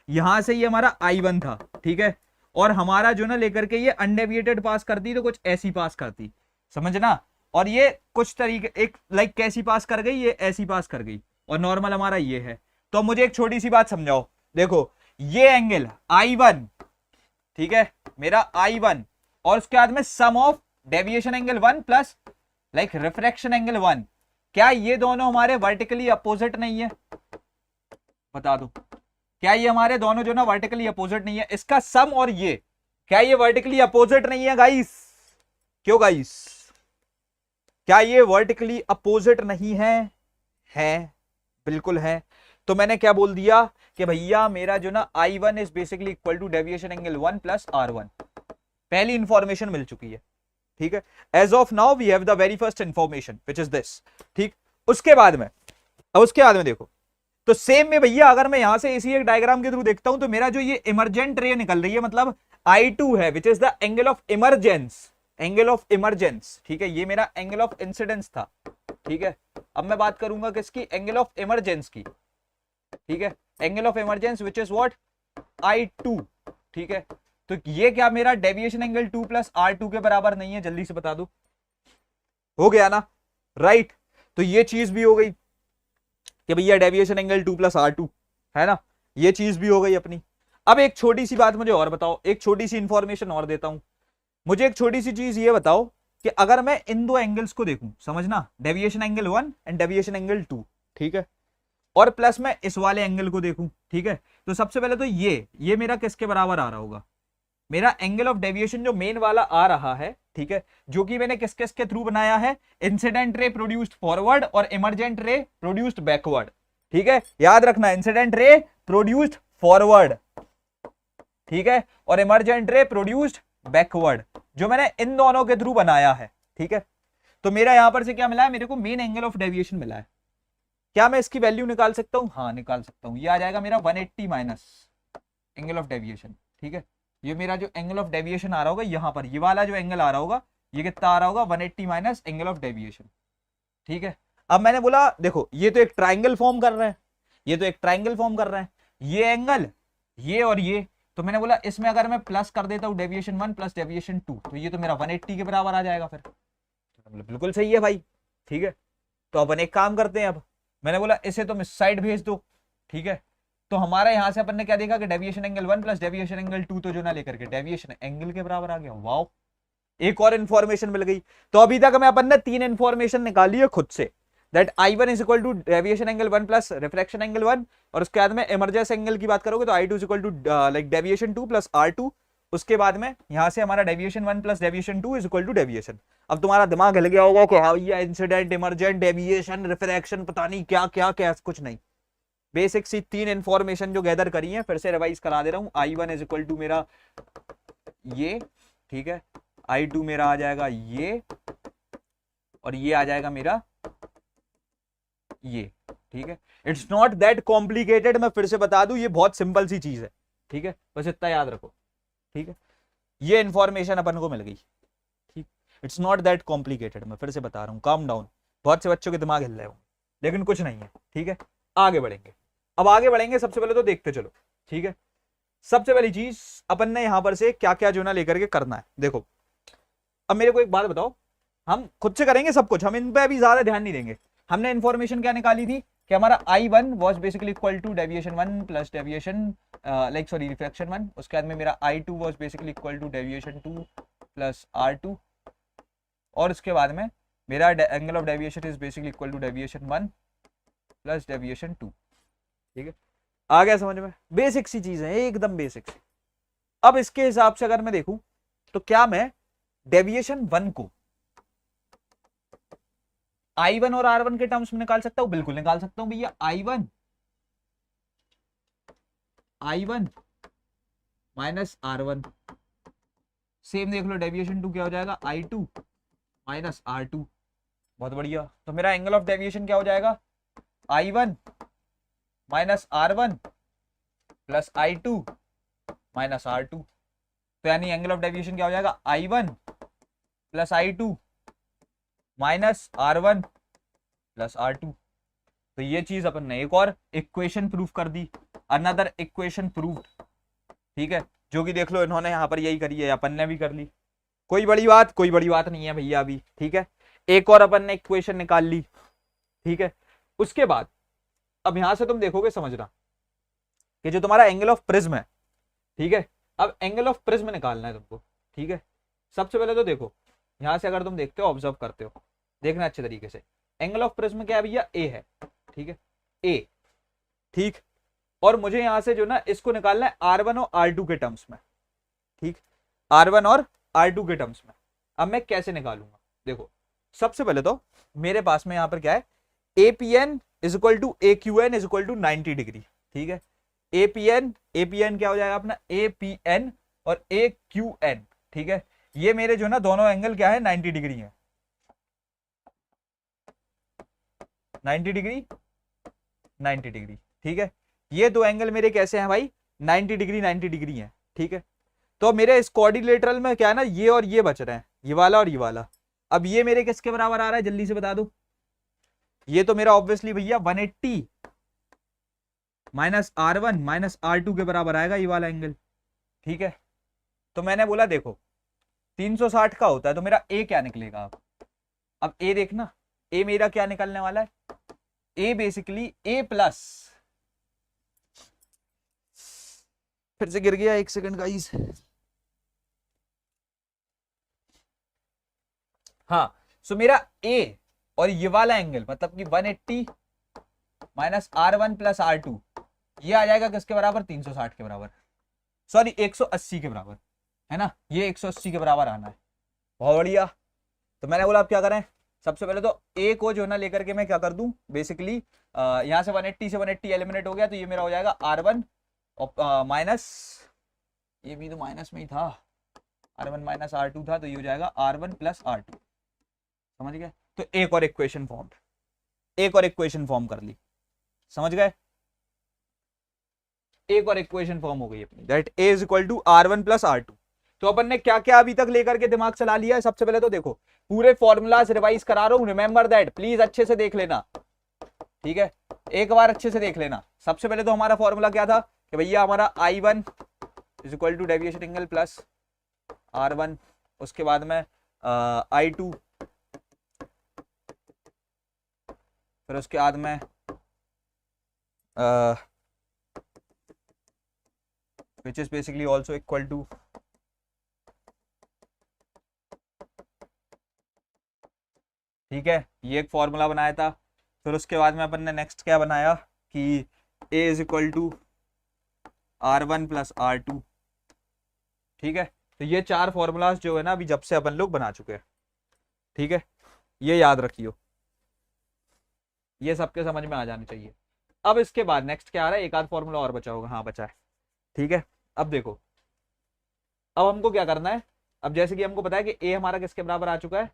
यहां से ये हमारा I1 था, ठीक है, और हमारा जो ना लेकर के ये अनडेविएटेड पास करती तो कुछ ऐसी पास करती, समझना। और ये कुछ तरीके एक लाइक कैसी पास कर गई, ये ऐसी पास कर गई, और नॉर्मल हमारा ये है। तो मुझे एक छोटी सी बात समझाओ, देखो ये एंगल I1, ठीक है, मेरा I1, और उसके बाद में sum of deviation angle 1 plus like refraction angle 1, क्या ये दोनों हमारे वर्टिकली अपोजिट नहीं है? बता दो, क्या ये हमारे दोनों जो ना वर्टिकली अपोजिट नहीं है? इसका सम और ये, क्या ये वर्टिकली अपोजिट नहीं है गाइस? क्यों गाइस, क्या ये वर्टिकली अपोजिट नहीं है? है, बिल्कुल है। तो मैंने क्या बोल दिया कि भैया मेरा जो ना I1 is basically equal to deviation angle 1 plus R1। पहली इंफॉर्मेशन मिल चुकी है, ठीक है। As of now we have the very first information which is this, ठीक। उसके बाद में देखो, तो सेम में भैया अगर मैं यहां से इसी एक डायग्राम के थ्रू देखता हूं तो मेरा जो ये इमरजेंट रे निकल रही है, मतलब I2 है, which is the angle of emergence, ठीक है। ये मेरा एंगल ऑफ इंसिडेंस था, ठीक है। अब मैं बात करूंगा किसकी? एंगल ऑफ इमरजेंस की, ठीक है। Angle of emergence which is what? I2, ठीक है। तो ये क्या मेरा डेविएशन एंगल 2 प्लस R2 के बराबर नहीं है? जल्दी से बता दो, हो गया ना, राइट। तो ये चीज भी हो गई कि भैया डेविएशन एंगल 2 प्लस R2 है ना, ये चीज भी हो गई अपनी। अब एक छोटी सी बात मुझे और बताओ, एक छोटी सी इंफॉर्मेशन और देता हूं, मुझे एक छोटी सी चीज ये बताओ कि अगर मैं इन दो एंगल्स को देखूं, समझना, deviation angle 1 and deviation angle 2, ठीक है, और प्लस मैं इस वाले एंगल को देखूं, ठीक है, तो सबसे पहले तो ये मेरा किसके बराबर आ रहा होगा? मेरा एंगल ऑफ डेविएशन जो मेन वाला आ रहा है, ठीक है, जो कि मैंने किस किस के थ्रू बनाया है? इंसिडेंट रे प्रोड्यूस्ड फॉरवर्ड और इमरजेंट रे प्रोड्यूस्ड बैकवर्ड, ठीक है। याद रखना, इंसिडेंट रे प्रोड्यूस्ड फॉरवर्ड, ठीक है, और इमरजेंट रे प्रोड्यूस्ड बैकवर्ड, जो मैंने इन दोनों के थ्रू बनाया है, ठीक है। तो मेरा यहां पर से क्या मिला है? मेरे को मेन एंगल ऑफ डेविएशन मिला है। क्या मैं इसकी वैल्यू निकाल सकता हूं? हाँ, निकाल सकता हूं। ये आ जाएगा मेरा 180 माइनस एंगल ऑफ डेविएशन, ठीक है। ये मेरा जो एंगल ऑफ डेविएशन आ रहा होगा यहां पर, ये वाला जो एंगल आ रहा होगा, ये कितना आ रहा होगा? 180 माइनस एंगल ऑफ डेविएशन, ठीक है। अब मैंने बोला देखो, ये तो एक ट्राइंगल फॉर्म कर रहे हैं, ये एंगल, ये और ये, तो मैंने बोला इसमें अगर मैं प्लस कर देता हूं डेविएशन 1 प्लस डेविएशन 2, तो ये तो मेरा 180 के बराबर आ जाएगा फिर। बिल्कुल सही है भाई, ठीक है। तो अपन एक काम करते हैं, अब मैंने बोला इसे तुम इस साइड भेज दो, ठीक है। तो हमारा यहां से अपन ने क्या देखा कि deviation angle 1 plus deviation angle 2 तो जो ना लेकर के डेविएशन एंगल के बराबर आ गया। वाओ, एक और इंफॉर्मेशन मिल गई। तो अभी तक मैं अपन ने 3 इंफॉर्मेशन निकाली है खुद से, that I1 is equal to deviation angle 1 plus refraction angle 1, और उसके बाद में इमरजेंस एंगल की बात करोगे तो I2 is equal to like deviation 2 plus R2। उसके बाद में यहां से हमारा deviation 1 plus deviation 2 is equal to deviation. अब तुम्हारा दिमाग हिल गया होगा कि हाँ ये इंसिडेंट, इमरजेंट, डेविएशन, रिफ्रैक्शन, पता नहीं क्या क्या क्या, कुछ नहीं, बेसिक सी 3 इंफॉर्मेशन जो गैदर करी है फिर से रिवाइज करा दे रहा हूं। I1 इज इक्वल टू मेरा ये, ठीक है, I2 मेरा आ जाएगा ये, और ये आ जाएगा मेरा ये, ठीक है। इट्स नॉट दैट कॉम्प्लिकेटेड, मैं फिर से बता दूं, ये बहुत सिंपल सी चीज है, ठीक है, बस इतना याद रखो, ठीक है। ये इंफॉर्मेशन अपन को मिल गई, ठीक। इट्स नॉट दैट कॉम्प्लिकेटेड, मैं फिर से बता रहा हूं, काम डाउन। बहुत से बच्चों के दिमाग हिल रहे हो, लेकिन कुछ नहीं है, ठीक है। आगे बढ़ेंगे, अब आगे बढ़ेंगे, सबसे पहले तो देखते चलो, ठीक है। सबसे पहली चीज अपन ने यहां पर से क्या क्या जो ना लेकर के करना है, देखो। अब मेरे को एक बात बताओ, हम खुद से करेंगे सब कुछ, हम इन पे अभी ज्यादा ध्यान नहीं देंगे। हमने इंफॉर्मेशन क्या निकाली थी कि हमारा I1 was basically equal to deviation 1 plus deviation like sorry refraction 1। उसके बाद में मेरा I2 was basically equal to deviation 2 plus R2, और उसके बाद में मेरा angle of deviation is basically equal to deviation 1 plus deviation 2, ठीक है। आ गया समझ में? बेसिक सी चीज है, एकदम बेसिक सी। अब इसके हिसाब से अगर मैं देखूं तो क्या मैं डेविएशन 1 को I1 और R1 के टर्म्स में निकाल सकता हूं? बिल्कुल निकाल सकता हूं भैया। I1 माइनस R1, सेम देख लो, डेविएशन 2 क्या हो जाएगा? I2 minus R2। बहुत बढ़िया। तो मेरा एंगल ऑफ डेविएशन क्या हो जाएगा? I1 minus R1 plus I2 minus R2। तो यानी एंगल ऑफ डेविएशन क्या हो जाएगा? I1 plus I2 minus R1 plus R2। तो ये चीज अपन ने एक और इक्वेशन प्रूफ कर दी, अनदर इक्वेशन प्रूव्ड, ठीक है, जो कि देख लो इन्होंने यहाँ पर यही करी है, अपन ने भी कर ली, कोई बड़ी बात नहीं है भैया अभी, ठीक है। एक और अपन ने इक्वेशन निकाल ली, ठीक है। उसके बाद अब यहां से तुम देखोगे, समझना कि जो तुम्हारा एंगल ऑफ प्रिज्म है, ठीक है, अब एंगल ऑफ प्रिज्म निकालना है तुमको, ठीक है। सबसे पहले तो देखो यहां से, अगर तुम देखते हो, ऑब्जर्व करते हो, देखना अच्छे तरीके से, एंगल ऑफ प्रिज्म क्या है भैया, ए है, ठीक है, ए, ठीक। और मुझे यहां से जो ना इसको निकालना है R1 और R2 के टर्म्स में, ठीक, R1 और R2 के टर्म्स में। अब मैं कैसे निकालूंगा, देखो सबसे पहले तो मेरे पास में यहां पर क्या है, APN is equal to AQN is equal to 90 degree, ठीक है। APN क्या हो जाएगा अपना, APN और AQN, ठीक है। ये मेरे जो ना दोनों एंगल क्या है, 90 डिग्री है, 90 डिग्री, 90 डिग्री, ठीक है। ये दो एंगल मेरे कैसे हैं भाई, 90 डिग्री 90 डिग्री है, ठीक है। तो मेरे इस क्वाड्रिलेटरल में क्या है ना, ये और ये बच रहे हैं, ये वाला और ये वाला। अब ये मेरे किसके बराबर आ रहा है, जल्दी से बता दो। ये तो मेरा ऑब्वियसली भैया 180 माइनस R1 माइनस R2 के बराबर आएगा ये वाला एंगल, ठीक है। तो मैंने बोला देखो 360 का होता है, तो मेरा ए क्या निकलेगा। अब ए देखना, ए मेरा क्या निकलने वाला है, ए बेसिकली ए प्लस, फिर से गिर गया, एक सेकंड गाइस। हाँ, सो मेरा ए और ये वाला एंगल मतलब कि 180 माइनस R1 प्लस R2, ये आ जाएगा किसके बराबर, 360 के बराबर, सॉरी 180 के बराबर, है ना, ये 180 के बराबर आना है। बहुत बढ़िया। तो मैंने बोला अब क्या करें, सबसे पहले तो ए को जो ना लेकर के मैं क्या कर दूं, बेसिकली यहां से 180 से 180 एलिमिनेट हो गया, तो ये मेरा हो जाएगा R1 माइनस, ये भी तो माइनस में ही था, R1 माइनस R2 था, तो ये हो जाएगा R1 प्लस R2, समझ गए। तो एक और इक्वेशन फॉर्म कर ली, समझ गए, एक और इक्वेशन फॉर्म हो गई अपनी, that A is equal to R1 plus R2। तो अपन ने क्या क्या अभी तक लेकर के दिमाग चला लिया है। सबसे पहले तो देखो पूरे फॉर्मूलाज रिवाइज करा रहा हूं, रिमेंबर दैट, प्लीज अच्छे से देख लेना, ठीक है, एक बार अच्छे से देख लेना। सबसे पहले तो हमारा फॉर्मूला क्या था कि भैया हमारा I1 is equal to deviation angle plus R1, उसके बाद में I2, फिर उसके बाद में which is basically also equal to ठीक है, ये एक फॉर्मूला बनाया था। फिर उसके बाद में अपन ने नेक्स्ट क्या बनाया कि A is equal to R1 plus R2, ठीक है। तो ये चार फॉर्मूलाज जो है ना अभी जब से अपन लोग बना चुके हैं, ठीक है, ये याद रखियो, ये सबके समझ में आ जानी चाहिए। अब इसके बाद नेक्स्ट क्या आ रहा है, एक आध फॉर्मूला और बचा होगा, हाँ बचा है, ठीक है। अब देखो अब हमको क्या करना है, अब जैसे कि हमको पता है कि ए हमारा किसके बराबर आ चुका है,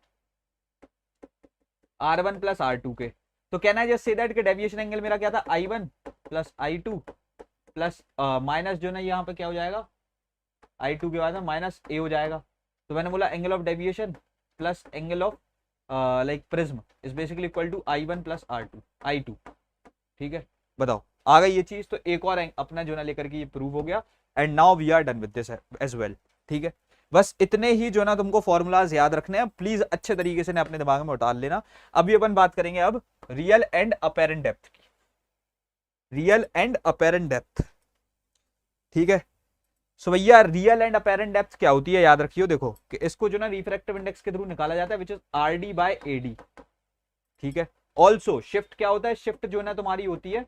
R1 प्लस R2 के। तो कहना है जस्ट से दैट कि डेविएशन एंगल मेरा क्या था, I1 plus I2 plus minus जो ना यहाँ पे क्या हो जाएगा, I2 के बाद में माइनस A हो जाएगा। तो मैंने बोला angle of deviation plus angle of like prism is basically equal to I1 plus I2, ठीक है। बताओ आ गई ये चीज। तो एक और अपना जो ना लेकर के ये प्रूव हो गया, and now we are done with this as well, ठीक है। बस इतने ही जो ना तुमको फॉर्मूलाज याद रखने हैं, प्लीज अच्छे तरीके से अपने दिमाग में उतार लेना। अभी अपन बात करेंगे अब रियल एंड अपेरेंट डेप्थ की, रियल एंड अपेरेंट डेप्थ, ठीक है। सो भैया रियल एंड अपेरेंट डेप्थ क्या होती है, याद रखियो। देखो कि इसको जो ना रिफ्रैक्टिव इंडेक्स के थ्रू निकाला जाता है, which is RD by AD, ठीक है। ऑल्सो शिफ्ट क्या होता है, शिफ्ट जो ना तुम्हारी होती है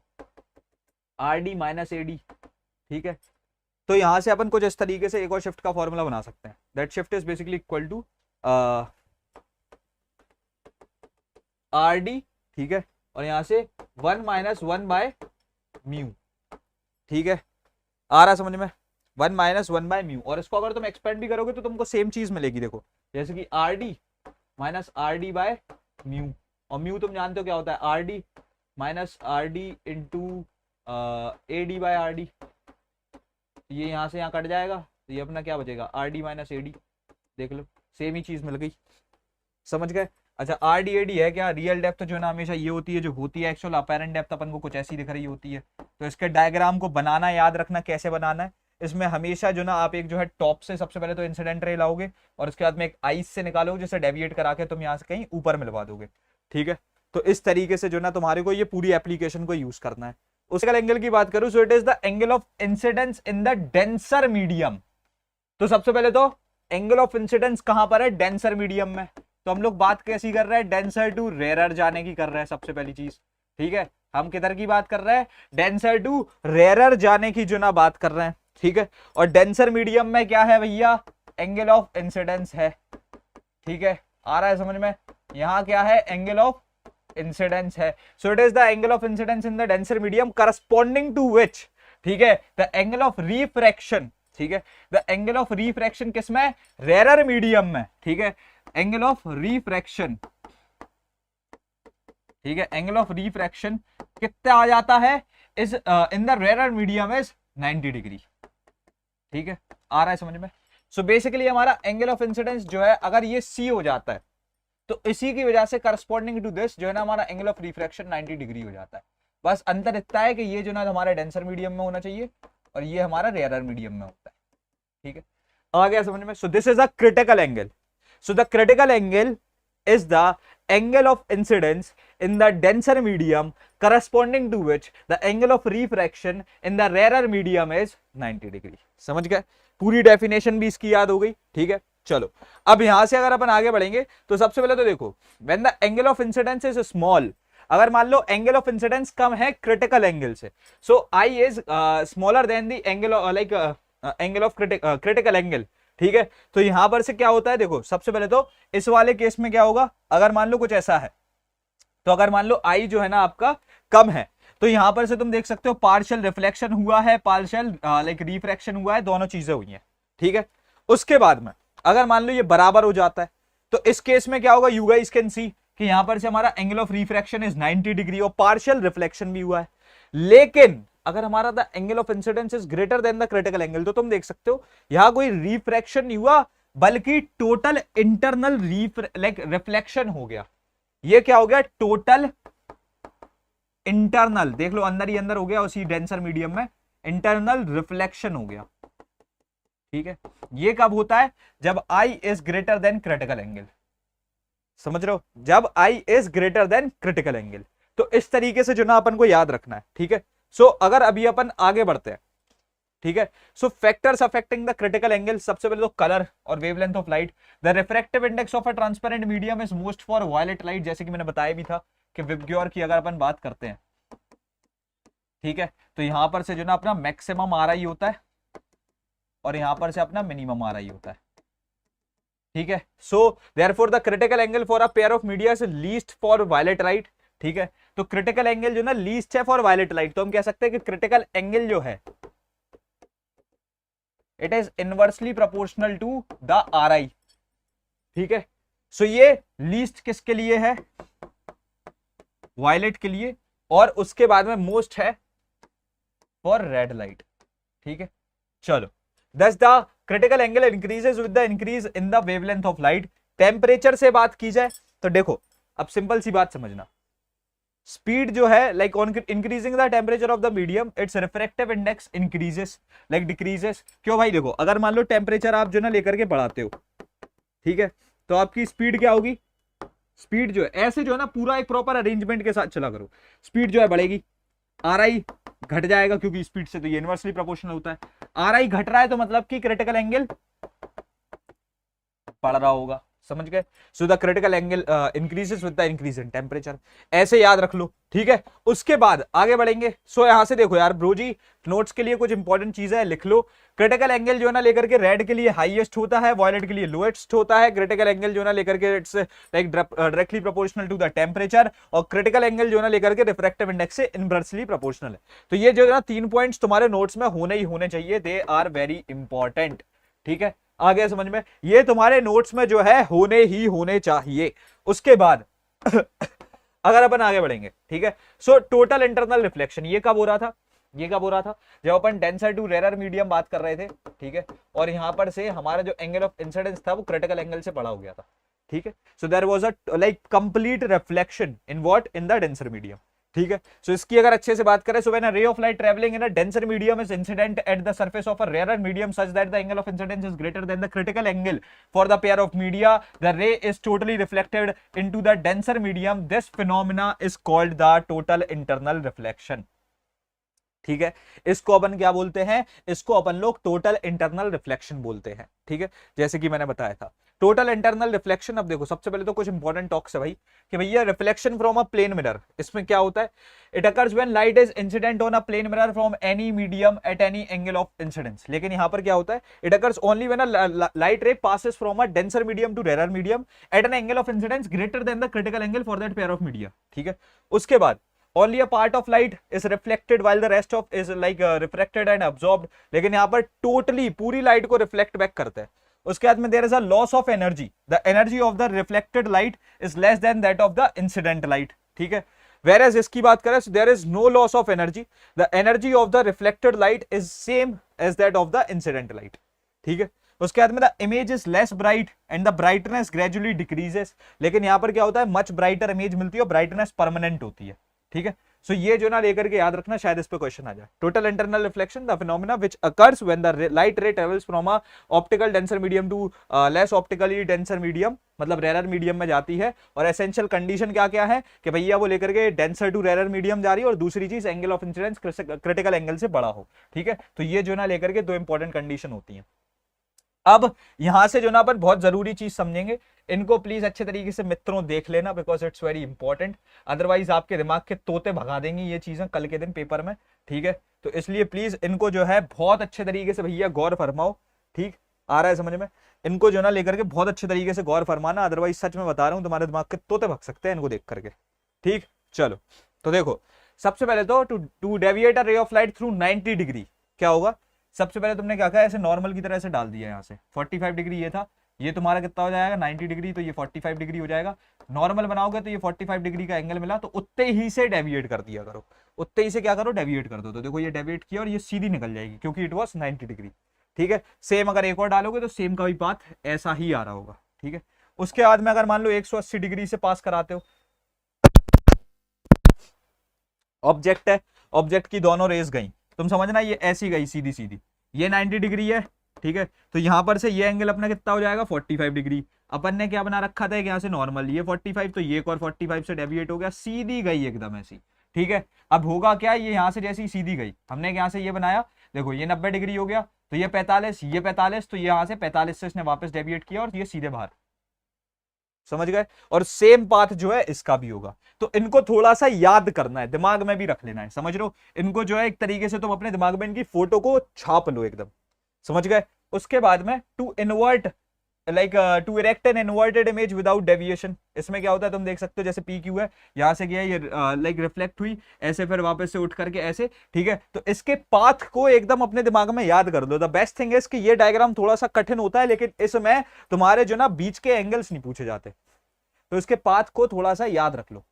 RD माइनस AD, ठीक है। तो यहां से अपन कुछ इस तरीके से एक और शिफ्ट का फॉर्मूला बना सकते हैं, that shift is basically equal to RD, ठीक है, और यहां से 1 माइनस 1 बाय म्यू, ठीक है, आ रहा समझ में, 1 माइनस 1 बाय म्यू। और इसको अगर तुम एक्सपेंड भी करोगे तो तुमको सेम चीज मिलेगी। देखो जैसे कि RD minus RD by mu, और म्यू तुम जानते हो क्या होता है, RD minus RD into AD by RD। ये यहां से यहां कट जाएगा, तो ये अपना क्या बचेगा, RD माइनस AD। देख लो सेम ही चीज मिल गई, समझ गए। अच्छा RDAD है क्या? रियल डेप्थ जो है ना हमेशा ये होती है जो होती है, एक्चुअल अपेरेंट डेप्थ अपन को कुछ ऐसी दिख रही होती है। तो इसके डायग्राम को बनाना याद रखना कैसे बनाना है। इसमें हमेशा जो ना आप एक जो है टॉप से सबसे पहले तो इंसिडेंट रे लाओगे और उसके बाद में एक आइस से निकालोगे, जिसे डेविएट करा के तुम यहाँ से कहीं ऊपर मिलवा दोगे। ठीक है, तो इस तरीके से जो ना तुम्हारे को ये पूरी एप्लीकेशन को यूज करना है। उसका एंगल की बात करूं, सो it is the angle of incidence in the denser medium. तो सबसे पहले तो एंगल ऑफ इंसिडेंस कहां पर है? डेंसर मीडियम में। तो हम लोग बात कैसी कर रहे हैं? डेंसर टू रेयर जाने की कर रहे हैं सबसे पहली चीज। ठीक है, हम किधर की बात कर रहे हैं? डेंसर टू रेयर जाने की जो ना बात कर रहे हैं। ठीक है, और डेंसर मीडियम में क्या है भैया? एंगल ऑफ इंसिडेंस है। ठीक है, आ रहा है समझ में? यहां क्या है? एंगल ऑफ इंसिडेंस है। So it is the angle of incidence in the denser medium corresponding to which, ठीक है, द एंगल ऑफ रिफ्रैक्शन। ठीक है, द एंगल ऑफ रिफ्रैक्शन किसमें? रेयर मीडियम में। ठीक है, एंगल ऑफ रिफ्रैक्शन, ठीक है, एंगल ऑफ रिफ्रैक्शन कितना आ जाता है? Is in the rare medium is 90 degree. ठीक है, आ रहा है समझ में? सो बेसिकली हमारा एंगल ऑफ इंसिडेंस जो है अगर ये C हो जाता है तो इसी की वजह से करस्पॉन्डिंग टू दिस जो है ना हमारा एंगल ऑफ रिफ्रैक्शन 90 डिग्री हो जाता है। बस अंतर इतना है कि ये जो ना हमारा डेंसर मीडियम में होना चाहिए और ये हमारा रेयर मीडियम में होता है। ठीक है, आ गया समझ में? सो this is a critical angle. So the critical angle is the angle of incidence in the denser medium corresponding to which the angle of refraction in the rarer medium is 90 degree। समझ गए? पूरी definition भी इसकी याद हो गई। ठीक है, चलो अब यहां से अगर अपन आगे बढ़ेंगे तो सबसे पहले तो देखो, when the angle of incidence is small, अगर मान लो एंगल ऑफ इंसिडेंस कम है क्रिटिकल एंगल से, सो I is smaller than the angle of like angle of critical angle। ठीक है, तो यहां पर से क्या होता है? देखो सबसे पहले तो इस वाले केस में क्या होगा? अगर मान लो कुछ ऐसा है, तो अगर मान लो आई जो है ना आपका कम है, तो यहां पर से तुम देख सकते हो पार्शियल रिफ्लेक्शन हुआ है, पार्शियल लाइक रिफ्रैक्शन हुआ है, दोनों चीजें हुई हैं। ठीक है, उसके बाद में अगर मान लो ये बराबर हो जाता है तो इस केस में क्या होगा? यू गाइस कैन सी कि यहां पर से हमारा angle of refraction is 90 degree और पार्शियल रिफ्लेक्शन भी हुआ है। लेकिन अगर हमारा the angle of incidence is greater than the critical angle, तो तुम देख सकते हो यहां कोई रिफ्रैक्शन नहीं हुआ बल्कि टोटल इंटरनल लाइक रिफ्लेक्शन हो गया। ये क्या हो गया? टोटल इंटरनल, देख लो अंदर ही अंदर हो गया उसी डेंसर मीडियम में, इंटरनल रिफ्लेक्शन हो गया। ठीक है, ये कब होता है? जब I is greater than critical angle. समझ रहे हो? जब I is greater than critical angle. तो इस तरीके से जो ना अपन को याद रखना है। ठीक है, सो अगर अभी अपन आगे बढ़ते हैं, ठीक है, so factors affecting the critical angle, सबसे पहले तो कलर और wavelength of light. The refractive index of a transparent medium is most for violet light, जैसे कि मैंने बताया भी था कि विबग्योर की अगर अपन बात करते हैं, ठीक है, तो यहां पर से जो ना अपना मैक्सिमम आ रहा ही होता है और यहां पर से अपना मिनिमम आ रहा ही होता है। ठीक है, so therefore the critical angle for a pair of media is least for violet light. ठीक है, तो क्रिटिकल एंगल जो ना लीस्ट है फॉर वायलेट लाइट, तो हम कह सकते हैं कि क्रिटिकल एंगल जो है it is inversely proportional to the R I. ठीक है, सो ये लीस्ट किसके लिए है? वायलेट के लिए, और उसके बाद में मोस्ट है फॉर रेड लाइट। ठीक है, चलो thus the critical angle increases with the increase in the wavelength of light। Temperature से बात की जाए तो देखो अब सिंपल सी बात समझना, स्पीड जो है like on increasing the temperature of the medium it's refractive index increases like decreases. क्यों भाई? देखो अगर मान लो टेम्परेचर आप जो ना लेकर के बढ़ाते हो, ठीक है, तो आपकी स्पीड क्या होगी? स्पीड जो है ऐसे जो है ना पूरा एक प्रॉपर अरेंजमेंट के साथ चला करो, स्पीड जो है बढ़ेगी, आर आई घट जाएगा क्योंकि स्पीड से तो ये इनवर्सली प्रोपोर्शनल होता है। आर आई घट रहा है तो मतलब कि क्रिटिकल एंगल बढ़ रहा होगा। समझ गए? So the critical angle increases with the increase in temperature, ऐसे याद रख लो। ठीक है, उसके बाद आगे बढ़ेंगे। सो यहां से देखो यार ब्रो जी, नोट्स के लिए कुछ इंपॉर्टेंट चीजें है, लिख लो। क्रिटिकल एंगल जो है ना लेकर के रेड के लिए हाईएस्ट होता है, वायलेट के लिए लोएस्ट होता है। क्रिटिकल एंगल जो है ना लेकर के it's like directly proportional to the temperature, और क्रिटिकल एंगल जो है ना लेकर के रिफ्रैक्टिव इंडेक्स से इनवर्सली प्रोपोर्शनल है। तो ये जो है ना 3 पॉइंट्स तुम्हारे नोट्स में होने ही होने चाहिए, दे आर वेरी इंपॉर्टेंट। ठीक है, आ गया समझ में? ये तुम्हारे नोट्स में जो है होने ही होने चाहिए। उसके बाद अगर अपन आगे बढ़ेंगे, ठीक है, सो टोटल इंटरनल रिफ्लेक्शन ये कब हो रहा था? ये कब हो रहा था? जब अपन डेंसर टू रेयर मीडियम बात कर रहे थे। ठीक है, और यहां पर से हमारा जो एंगल ऑफ इंसिडेंस था वो क्रिटिकल एंगल से बड़ा हो गया था। ठीक है। So there was a like complete reflection in what, in the denser medium, ठीक है। सो इसकी अगर अच्छे से बात करें, सो when a ray of light travelling in a denser medium is incident at the surface of a rare medium such that the angle of incidence is greater than the critical angle for the pair of media, the ray is totally reflected into the denser medium, this phenomena is called the total internal reflection, ठीक है। इसको अपन क्या बोलते हैं, इसको अपन लोग total internal reflection बोलते हैं, ठीक है, जैसे कि मैंने बताया था टोटल इंटरनल रिफ्लेक्शन। अब देखो सबसे पहले तो कुछ इंपॉर्टेंट टॉक्स है भाई कि भैया reflection from a plane mirror, इसमें क्या होता है, it occurs when light is incident on a plane mirror from any medium at any angle of incidence. लेकिन यहां पर क्या होता है, it occurs only when a light ray passes from a denser medium to rare medium at an angle of incidence greater than the critical angle for that pair of media, ठीक है। उसके बाद only a part of light is reflected while the rest of is like refracted and absorbed, लेकिन यहाँ पर totally पूरी light को reflect back करते हैं। उसके बाद में there is a loss of energy, the energy of the reflected light is less than that of the incident light, ठीक है। whereas इसकी बात करें, there is no loss of energy, the energy of the reflected light is same as that of the incident light, ठीक है। उसके बाद में the image is less bright and the brightness gradually decreases, लेकिन यहाँ पर क्या होता है, मच ब्राइटर इमेज मिलती है और ब्राइटनेस परमानेंट होती है, ठीक है। सो ये जो ना लेकर के याद रखना, शायद इस पे क्वेश्चन आ जाए। Total internal reflection, the phenomena which occurs when the light ray travels from a optical denser medium to less optically denser medium, मतलब रेयर मीडियम में जाती है। और एसेंशियल कंडीशन क्या क्या है कि भैया वो लेकर के डेंसर टू रेयर मीडियम जा रही है, और दूसरी चीज angle of incidence critical angle से बड़ा हो, ठीक है। तो ये जो ना लेकर के दो इंपॉर्टेंट कंडीशन होती है। अब यहां से जो ना अपन बहुत जरूरी चीज समझेंगे, इनको प्लीज अच्छे तरीके से मित्रों देख लेना, because it's very important, otherwise आपके दिमाग के तोते भगा देंगी ये चीजें कल के दिन पेपर में, ठीक है। तो इसलिए प्लीज इनको जो है बहुत अच्छे तरीके से भैया गौर फरमाओ, ठीक आ रहा है समझ में, इनको जो ना लेकर के बहुत अच्छे तरीके से गौर फरमाना, अदरवाइज सच में बता रहा हूं तुम्हारे दिमाग के तोते भग सकते हैं इनको देख करके, ठीक। चलो तो देखो, सबसे पहले तो to deviate a ray of light through 90 degree क्या होगा, सबसे पहले तुमने क्या कहा, ऐसे नॉर्मल की तरह से डाल दिया, यहाँ से 45 डिग्री ये था, ये तुम्हारा कितना हो जाएगा 90 डिग्री, तो ये 45 डिग्री हो जाएगा। नॉर्मल बनाओगे तो ये 45 डिग्री का एंगल मिला, तो उतने ही से डेविएट कर दिया करो, उतने ही से क्या करो, डेविएट कर दो। तो देखो ये डेविएट किया और ये सीधी निकल जाएगी क्योंकि इट वॉज 90 डिग्री, ठीक है। सेम अगर एक और डालोगे तो सेम का भी पाथ ऐसा ही आ रहा होगा, ठीक है। उसके बाद में अगर मान लो 180 डिग्री से पास कराते हो, ऑब्जेक्ट है, ऑब्जेक्ट की दोनों रेस गई, तुम समझना ये ऐसी गई सीधी सीधी, ये 90 डिग्री है, ठीक है। तो यहां पर से ये एंगल अपना कितना हो जाएगा 45 डिग्री। अपन ने क्या बना रखा था, यहाँ से नॉर्मल ये 45, तो ये एक और 45 से डेविएट हो गया, सीधी गई एकदम ऐसी, ठीक है। अब होगा क्या, ये यहाँ से जैसी सीधी गई, हमने यहाँ से ये बनाया, देखो ये 90 डिग्री हो गया, तो ये 45, ये 45, तो ये यहाँ से 45 से इसने वापस डेविएट किया और ये सीधे बाहर, समझ गए। और सेम पाथ जो है इसका भी होगा, तो इनको थोड़ा सा याद करना है, दिमाग में भी रख लेना है, समझ लो। इनको जो है एक तरीके से तुम अपने दिमाग में इनकी फोटो को छाप लो एकदम, समझ गए। उसके बाद में to invert like to erect an inverted image without deviation, इसमें क्या होता है तुम देख सकते हो, जैसे पी क्यू है, यहां से गया ये लाइक रिफ्लेक्ट हुई ऐसे, फिर वापस से उठ करके ऐसे, ठीक है। तो इसके पाथ को एकदम अपने दिमाग में याद कर लो। द बेस्ट थिंग इज कि ये डायग्राम थोड़ा सा कठिन होता है, लेकिन इसमें तुम्हारे जो ना बीच के एंगल्स नहीं पूछे जाते, तो इसके पाथ को थोड़ा सा याद रख लो,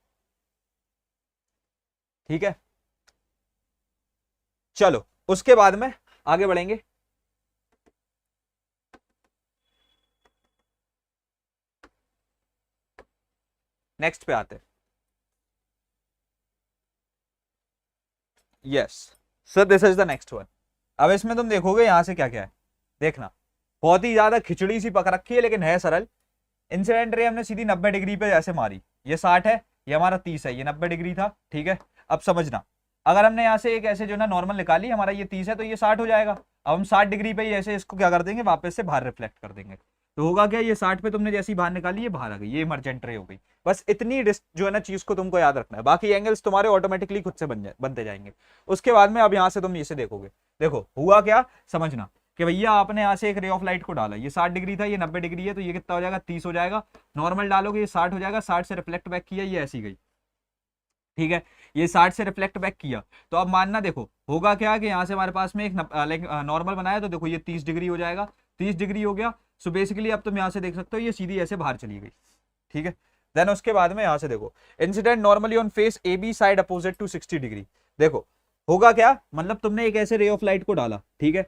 ठीक है। चलो उसके बाद में आगे बढ़ेंगे। नेक्स्ट पे आते हैं। Yes sir, this is the next one. अब इसमें तुम देखोगे यहां से क्या क्या है, देखना बहुत ही ज्यादा खिचड़ी सी पक रखी है, लेकिन है सरल। इंसिडेंट रे हमने सीधी 90 डिग्री पे जैसे मारी, ये 60 है, ये हमारा 30 है, ये 90 डिग्री था, ठीक है। अब समझना, अगर हमने यहाँ से एक ऐसे जो ना नॉर्मल निकाली, हमारा ये 30 है तो ये 60 हो जाएगा। अब हम 60 डिग्री पे ही ऐसे इसको क्या कर देंगे, वापस से बाहर रिफ्लेक्ट कर देंगे, तो होगा क्या, ये 60 पे तुमने जैसी बाहर निकाली ये बाहर आ गई, ये इमरजेंट रे हो गई। बस इतनी जो है ना चीज को तुमको याद रखना है, बाकी एंगल्स तुम्हारे ऑटोमेटिकली खुद से बनते जाएंगे। उसके बाद में अब यहाँ से तुम इसे देखोगे, देखो हुआ क्या, समझना कि भैया आपने यहाँ से एक रे ऑफ लाइट को डाला, ये 60 डिग्री था, ये 90 डिग्री है, तो ये कितना हो जाएगा 30 हो जाएगा। नॉर्मल डालोगे ये 60 हो जाएगा, 60 से रिफ्लेक्ट बैक किया, ये ऐसी गई, ठीक है। ये 60 से रिफ्लेक्ट बैक किया, तो अब मानना देखो होगा क्या कि यहाँ से हमारे पास में एक लाइक नॉर्मल बनाया, तो देखो ये 30 डिग्री हो जाएगा, 30 डिग्री हो गया। सो बेसिकली अब तुम यहाँ से देख सकते हो ये सीधी ऐसे बाहर चली गई, ठीक है। देन उसके बाद में यहाँ से देखो, incident normally on face A B side opposite to 60 degree. देखो होगा क्या, मतलब तुमने एक ऐसे रे ऑफ लाइट को डाला, ठीक है,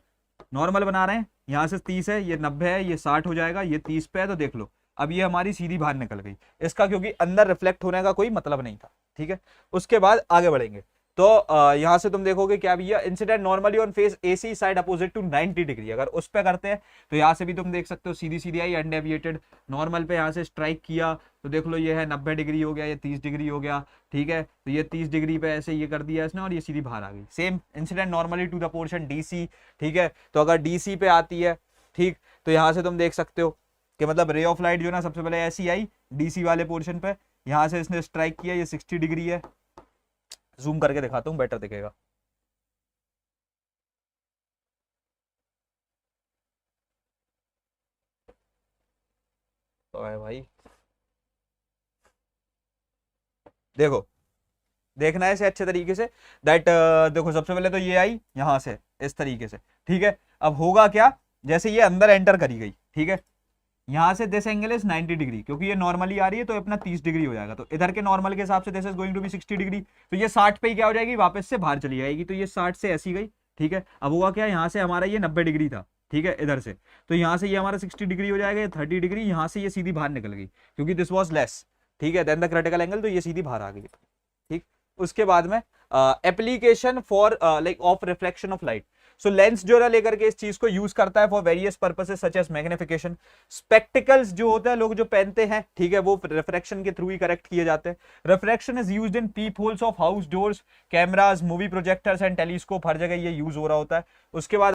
नॉर्मल बना रहे हैं, यहाँ से 30 है, ये 90 है, ये 60 हो जाएगा, ये 30 पे है, तो देख लो अब ये हमारी सीधी बाहर निकल गई इसका, क्योंकि अंदर रिफ्लेक्ट होने का कोई मतलब नहीं था। ठीक है, उसके बाद आगे बढ़ेंगे तो यहां से तुम देखोगे क्या भैया, incident normally on face AC side opposite to 90 degree, अगर उस पे करते हैं तो यहां से भी तुम देख सकते हो सीधी सीधी आई अनडेविएटेड, नॉर्मल पे यहां से स्ट्राइक किया तो देख लो ये है 90 डिग्री हो गया, ये 30 डिग्री हो गया। ठीक है, तो ये 30 डिग्री पे ऐसे ये कर दिया इसने और ये सीधी बाहर आ गई। Same incident normally to the portion DC. ठीक है, तो अगर डीसी पे आती है, ठीक, तो यहां से तुम देख सकते हो कि मतलब रे ऑफ लाइट जो ना सबसे पहले ऐसी आई डीसी वाले पोर्शन पे, यहां से इसने स्ट्राइक किया, ये 60 डिग्री है, जूम करके दिखाता हूं बेटर दिखेगा। तो है भाई, देखो देखना है इसे अच्छे तरीके से दैट देखो सबसे पहले तो ये आई यहां से इस तरीके से। ठीक है, अब होगा क्या, जैसे ये अंदर एंटर करी गई, ठीक है, यहां से दिस एंगल इज 90 डिग्री, क्योंकि ये नॉर्मली आ रही है तो अपना 30 डिग्री हो जाएगा, तो इधर के नॉर्मल के हिसाब से this is going to be 60 degree, तो ये 60 पे ही क्या हो जाएगी, वापस से बाहर चली जाएगी, तो ये 60 से ऐसी गई। ठीक है, अब हुआ क्या, यहाँ से हमारा ये 90 डिग्री था, ठीक है, इधर से, तो यहाँ से ये हमारा 60 डिग्री हो जाएगा, ये 30 डिग्री, यहाँ से ये सीधी बाहर निकल गई क्योंकि दिस वॉज लेस। ठीक है, देन द क्रिटिकल एंगल, तो ये सीधी बाहर आ गई। ठीक, उसके बाद में application for like of reflection of light. So lens जो है लेकर के इस चीज को यूज करता है for various purposes such as magnification. Spectacles जो होता है लोग जो पहनते हैं, ठीक है, वो रिफ्रैक्शन के थ्रू ही करेक्ट किए जाते हैं। Refraction is used in peep holes of house doors, cameras, movie projectors and telescope, हर जगह ये यूज हो रहा होता है। उसके बाद